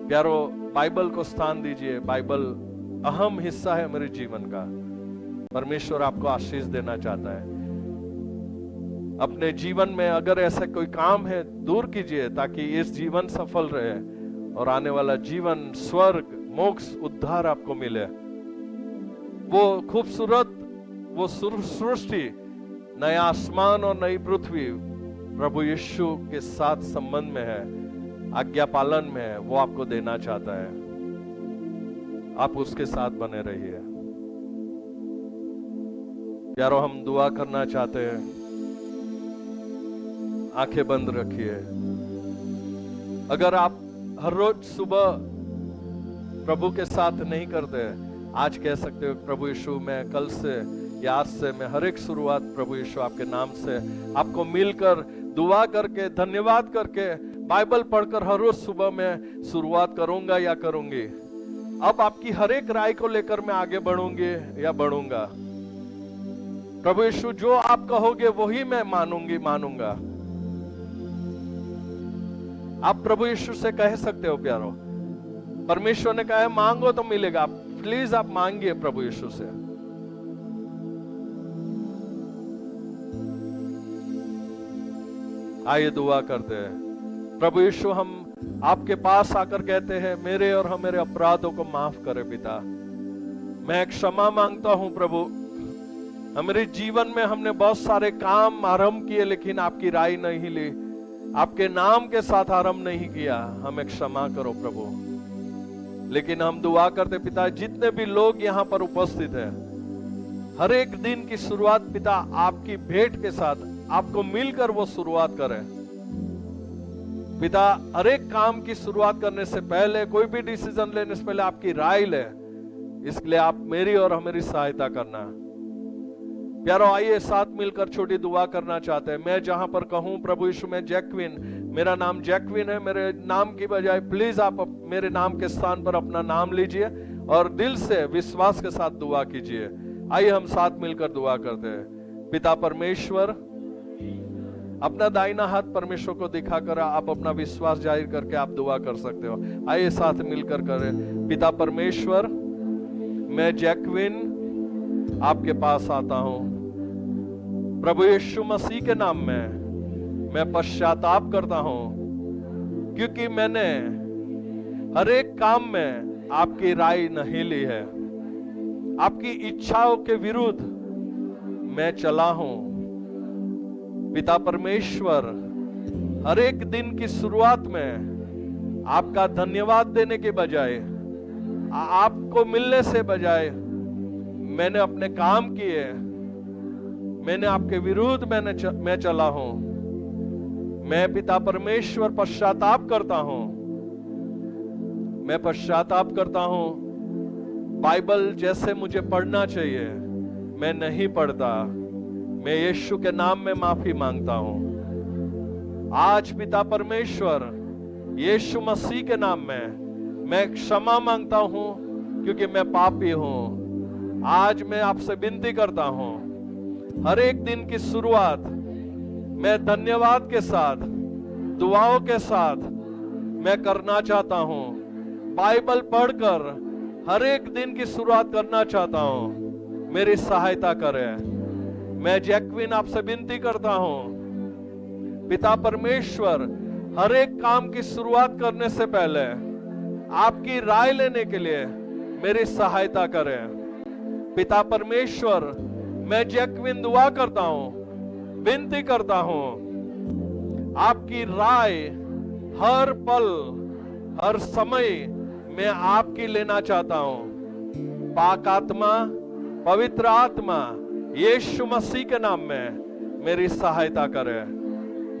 Speaker 1: प्यारो, बाइबल को स्थान दीजिए। बाइबल अहम हिस्सा है मेरे जीवन का। परमेश्वर आपको आशीष देना चाहता है। अपने जीवन में अगर ऐसा कोई काम है, दूर कीजिए ताकि इस जीवन सफल रहे और आने वाला जीवन, स्वर्ग, मोक्ष, उद्धार आपको मिले। वो खूबसूरत, वो सृष्टि, नया आसमान और नई पृथ्वी प्रभु यीशु के साथ संबंध में है, आज्ञा पालन में है, वो आपको देना चाहता है। आप उसके साथ बने रहिए। प्यारो, हम दुआ करना चाहते हैं। आंखें बंद रखिए। अगर आप हर रोज सुबह प्रभु के साथ नहीं करते, आज कह सकते हो प्रभु यीशु, मैं कल से या आज से मैं हर एक शुरुआत प्रभु यीशु आपके नाम से आपको मिलकर, दुआ करके, धन्यवाद करके, बाइबल पढ़कर हर रोज सुबह मैं शुरुआत करूंगा या करूंगी। अब आपकी हर एक राय को लेकर मैं आगे बढ़ूंगी या बढ़ूंगा। प्रभु यीशु, जो आप कहोगे वही मैं मानूंगा। आप प्रभु यीशु से कह सकते हो। प्यारो, परमेश्वर ने कहा है मांगो तो मिलेगा। प्लीज आप मांगिए प्रभु यीशु से। आइए दुआ करते हैं। प्रभु यीशु, हम आपके पास आकर कहते हैं, मेरे और हमारे अपराधों को माफ करे पिता। मैं क्षमा मांगता हूं प्रभु। हमारे जीवन में हमने बहुत सारे काम आरंभ किए, लेकिन आपकी राय नहीं ली, आपके नाम के साथ आरंभ नहीं किया। हमें क्षमा करो प्रभु। लेकिन हम दुआ करते पिता, जितने भी लोग यहाँ पर उपस्थित हैं, हर एक दिन की शुरुआत पिता आपकी भेंट के साथ, आपको मिलकर वो शुरुआत करें पिता। हर एक काम की शुरुआत करने से पहले, कोई भी डिसीजन लेने से पहले आपकी राय ले। इसलिए आप मेरी और हमारी सहायता करना। प्यारो, आइए साथ मिलकर छोटी दुआ करना चाहते हैं। मैं जहां पर कहूं प्रभु यीशु, मैं जैक्विन, मेरा नाम जैक्विन है, मेरे नाम की बजाय प्लीज आप मेरे नाम के स्थान पर अपना नाम लीजिए और दिल से विश्वास के साथ दुआ कीजिए। आइए हम साथ मिलकर दुआ करते हैं। पिता परमेश्वर, अपना दाहिना हाथ परमेश्वर को दिखाकर आप अपना विश्वास जाहिर करके आप दुआ कर सकते हो। आइए साथ मिलकर करें। पिता परमेश्वर, मैं जैक्विन आपके पास आता हूं। प्रभु यीशु मसीह के नाम में मैं पश्चाताप करता हूं, क्योंकि मैंने हर एक काम में आपकी राय नहीं ली है। आपकी इच्छाओं के विरुद्ध मैं चला हूं। पिता परमेश्वर, हर एक दिन की शुरुआत में आपका धन्यवाद देने के बजाय, आपको मिलने से बजाय मैंने अपने काम किए, मैंने आपके विरुद्ध मैं चला हूं। मैं पिता परमेश्वर पश्चाताप करता हूं। मैं पश्चाताप करता हूं। बाइबल जैसे मुझे पढ़ना चाहिए मैं नहीं पढ़ता। मैं यीशु के नाम में माफी मांगता हूं। आज पिता परमेश्वर, यीशु मसीह के नाम में मैं क्षमा मांगता हूं, क्योंकि मैं पापी हूं। आज मैं आपसे विनती करता हूं, हर एक दिन की शुरुआत मैं धन्यवाद के साथ, दुआओं के साथ मैं करना चाहता हूं। बाइबल पढ़कर हर एक दिन की शुरुआत करना चाहता हूं। मेरी सहायता करें। मैं जैक्विन आपसे विनती करता हूं, पिता परमेश्वर, हर एक काम की शुरुआत करने से पहले आपकी राय लेने के लिए मेरी सहायता करें। पिता परमेश्वर, मैं जैक्विन दुआ करता हूं, विनती करता हूं, आपकी राय हर पल, हर समय मैं आपकी लेना चाहता हूं। पाक आत्मा, पवित्र आत्मा, यीशु मसीह के नाम में मेरी सहायता करें।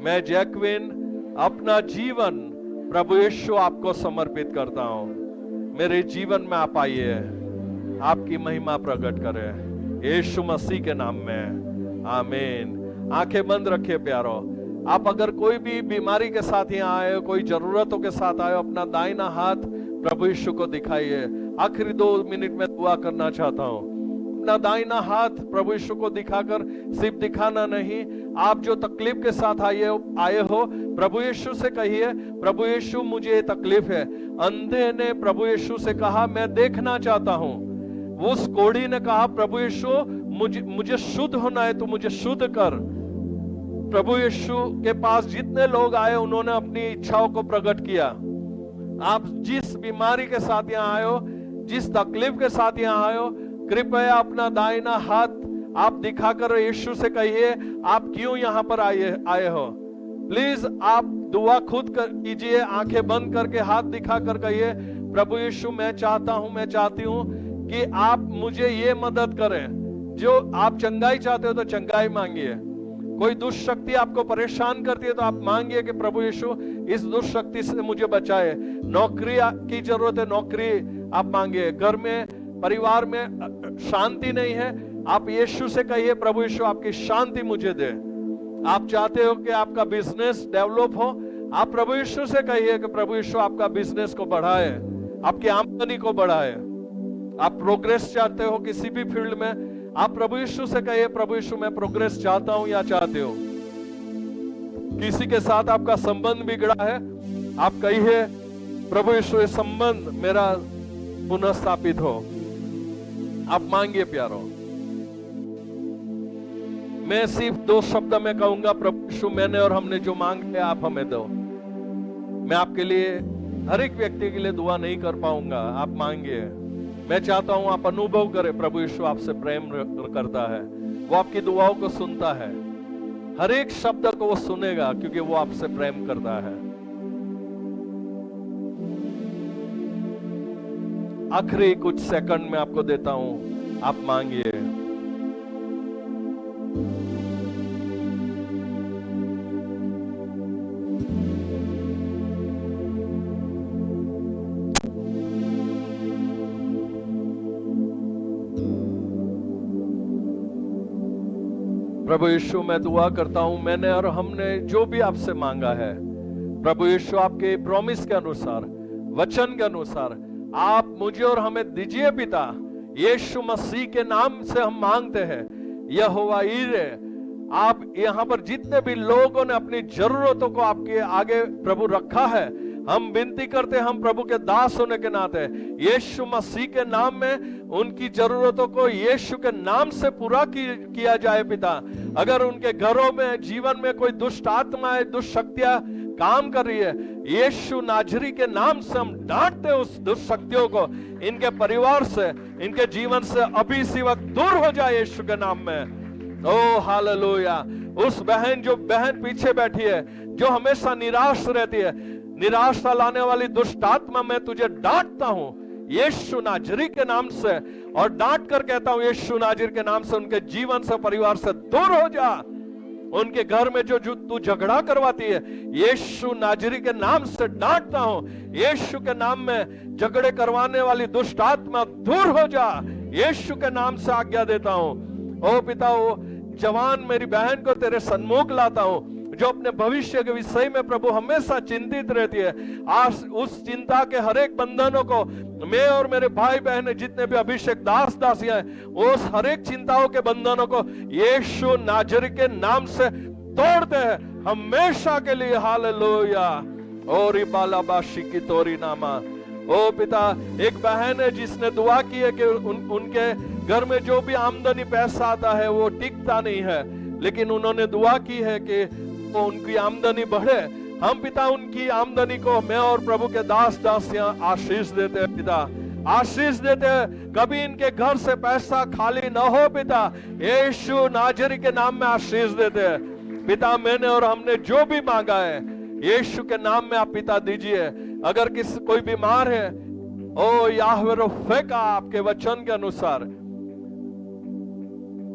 Speaker 1: मैं जैक्विन अपना जीवन प्रभु यीशु आपको समर्पित करता हूं। मेरे जीवन में आप आइए, आपकी महिमा प्रकट करें, यीशु मसीह के नाम में, आमीन। आंखें बंद रखिए प्यारो। आप अगर कोई भी बीमारी के साथ यहाँ आए हो, कोई जरूरतों के साथ आए हो, अपना दाहिना हाथ प्रभु यीशु को दिखाइए। आखिरी 2 मिनट में दुआ करना चाहता हूं। अपना दाहिना हाथ प्रभु यीशु को दिखाकर, सिर्फ दिखाना नहीं, आप जो तकलीफ के साथ आए हो प्रभु यीशु से कहिए, प्रभु यीशु मुझे ये तकलीफ है। अंधे ने प्रभु यीशु से कहा मैं देखना चाहता हूं। उस कोढ़ी ने कहा प्रभु यीशु मुझे शुद्ध होना है, तो मुझे शुद्ध कर। प्रभु यीशु के पास जितने लोग आए उन्होंने अपनी इच्छाओं को प्रकट किया। आप जिस बीमारी के साथ यहाँ आए हो, जिस तकलीफ के साथ यहाँ आए हो, कृपया अपना दाहिना हाथ आप दिखाकर यीशु से कहिए आप क्यों यहाँ पर आए हो। प्लीज आप दुआ खुद कीजिए, आंखें बंद करके हाथ दिखाकर कहिए प्रभु यीशु मैं चाहता हूं, मैं चाहती हूं कि आप मुझे ये मदद करें। जो आप चंगाई चाहते हो तो चंगाई मांगिए। कोई दुष्ट शक्ति आपको परेशान करती है तो आप मांगिए कि प्रभु यीशु इस दुष्ट शक्ति से मुझे बचाए। नौकरी की जरूरत है, नौकरी आप मांगिए। घर में, परिवार में शांति नहीं है, आप यीशु से कहिए प्रभु यीशु आपकी शांति मुझे दे। आप चाहते हो कि आपका बिजनेस डेवलप हो, आप प्रभु यीशु से कहिए कि प्रभु यीशु आपका बिजनेस को बढ़ाए, आपकी आमदनी को बढ़ाए। आप प्रोग्रेस चाहते हो किसी भी फील्ड में, आप प्रभु यीशु से कहिए प्रभु यीशु मैं प्रोग्रेस चाहता हूं या चाहते हो। किसी के साथ आपका संबंध बिगड़ा है, आप कहिए प्रभु यीशु ये संबंध मेरा पुनः स्थापित हो। आप मांगिए प्यारो। मैं सिर्फ 2 शब्द में कहूंगा, प्रभु यीशु मैंने और हमने जो मांगे आप हमें दो। मैं आपके लिए, हर एक व्यक्ति के लिए दुआ नहीं कर पाऊंगा, आप मांगिए। मैं चाहता हूं आप अनुभव करें प्रभु यीशु आपसे प्रेम करता है, वो आपकी दुआओं को सुनता है, हर एक शब्द को वो सुनेगा क्योंकि वो आपसे प्रेम करता है। आखिरी कुछ सेकंड में आपको देता हूं, आप मांगिए। प्रभु यीशु मैं दुआ करता हूं, मैंने और हमने जो भी आपसे मांगा है प्रभु यीशु आपके प्रॉमिस के अनुसार, वचन के अनुसार आप मुझे और हमें दीजिए पिता। यीशु मसीह के नाम से हम मांगते हैं। यहोवा ईरे, आप यहाँ पर जितने भी लोगों ने अपनी जरूरतों को आपके आगे प्रभु रखा है, हम विनती करते हैं, हम प्रभु के दास होने के नाते यीशु मसीह के नाम में उनकी जरूरतों को यीशु के नाम से पूरा किया जाए पिता। अगर उनके घरों में, जीवन में कोई दुष्ट आत्माएं, दुष्ट शक्तियां काम कर रही है, यीशु नाजरी के नाम से हम डांटते उस दुष्ट शक्तियों को, इनके परिवार से, इनके जीवन से अभी इसी वक्त दूर हो जाए यीशु के नाम में। ओ हालेलुया। उस बहन, जो बहन पीछे बैठी है, जो हमेशा निराश रहती है, निराशा लाने वाली दुष्ट आत्मा, मैं तुझे डांटता हूं यीशु नाजरी के नाम से, और डांट कर कहता हूं यीशु नाजरी के नाम से उनके जीवन से, परिवार से दूर हो जा। उनके घर में जो तू झगड़ा करवाती है, यीशु नाजरी के नाम से डांटता हूं, यीशु के नाम में झगड़े करवाने वाली दुष्ट आत्मा दूर हो जा, यीशु के नाम से आज्ञा देता हूं। ओ पिता, वो जवान मेरी बहन को तेरे सन्मुख लाता हूं, जो अपने भविष्य के विषय में प्रभु हमेशा चिंतित रहती है, आज उस चिंता के हर एक बंधनों को मैं और मेरे भाई बहन जितने भी अभिषेक दास दासियां हैं, उस हर एक चिंताओं के बंधनों को यीशु नाजरी के नाम से तोड़ते हैं हमेशा के लिए। हालेलुया। और बालाबाशी की तोरी नामा। ओ पिता, एक बहन है जिसने दुआ की है कि उनके घर में जो भी आमदनी पैसा आता है वो टिकता नहीं है, लेकिन उन्होंने दुआ की है कि वो उनकी आमदनी बढ़े। हम पिता उनकी आमदनी को मैं और प्रभु के दास दासियां आशीष देते हैं पिता, आशीष देते हैं। कभी इनके घर से पैसा खाली न हो पिता, यीशु नाजरी के नाम में आशीष देते हैं पिता। मैंने और हमने जो भी मांगा है यीशु के नाम में आप पिता दीजिए। अगर कोई बीमार है, ओ याहवे रफ़ा का आपके वचन के अनुसार,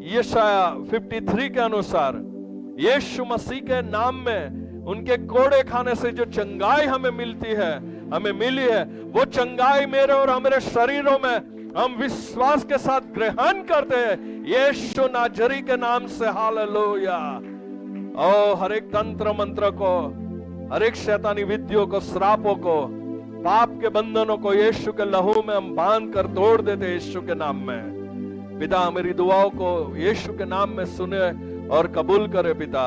Speaker 1: यशाया 53 के अनुसार यीशु मसीह के नाम में उनके कोड़े खाने से जो चंगाई हमें मिलती है, हमें मिली है, वो चंगाई मेरे और हमारे शरीरों में हम विश्वास के साथ ग्रहण करते हैं यीशु नाजरी के नाम से। हालेलुया। ओ हर एक तंत्र मंत्र को, हर एक शैतानी विधियों को, श्रापों को, पाप के बंधनों को यीशु के लहू में हम बांध कर तोड़ देते यीशु के नाम में। पिता मेरी दुआओं को यीशु के नाम में सुने और कबूल करे पिता।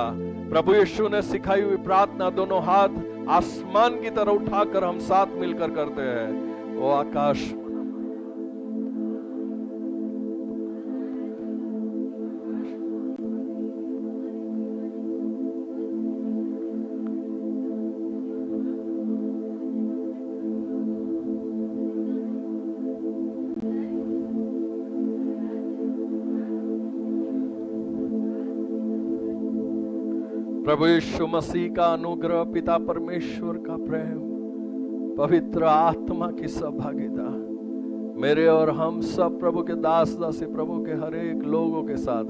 Speaker 1: प्रभु यीशु ने सिखाई हुई प्रार्थना दोनों हाथ आसमान की तरह उठाकर हम साथ मिलकर करते हैं। ओ आकाश प्रभु यीशु मसीह का अनुग्रह, पिता परमेश्वर का प्रेम, पवित्र आत्मा की सहभागिता मेरे और हम सब प्रभु के दास दासी प्रभु के हर एक लोगों के साथ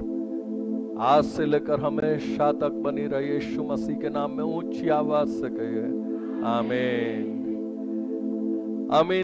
Speaker 1: आज से लेकर हमेशा तक बनी रही। यीशु मसीह के नाम में ऊंची आवाज से कहिए आमीन। आमीन।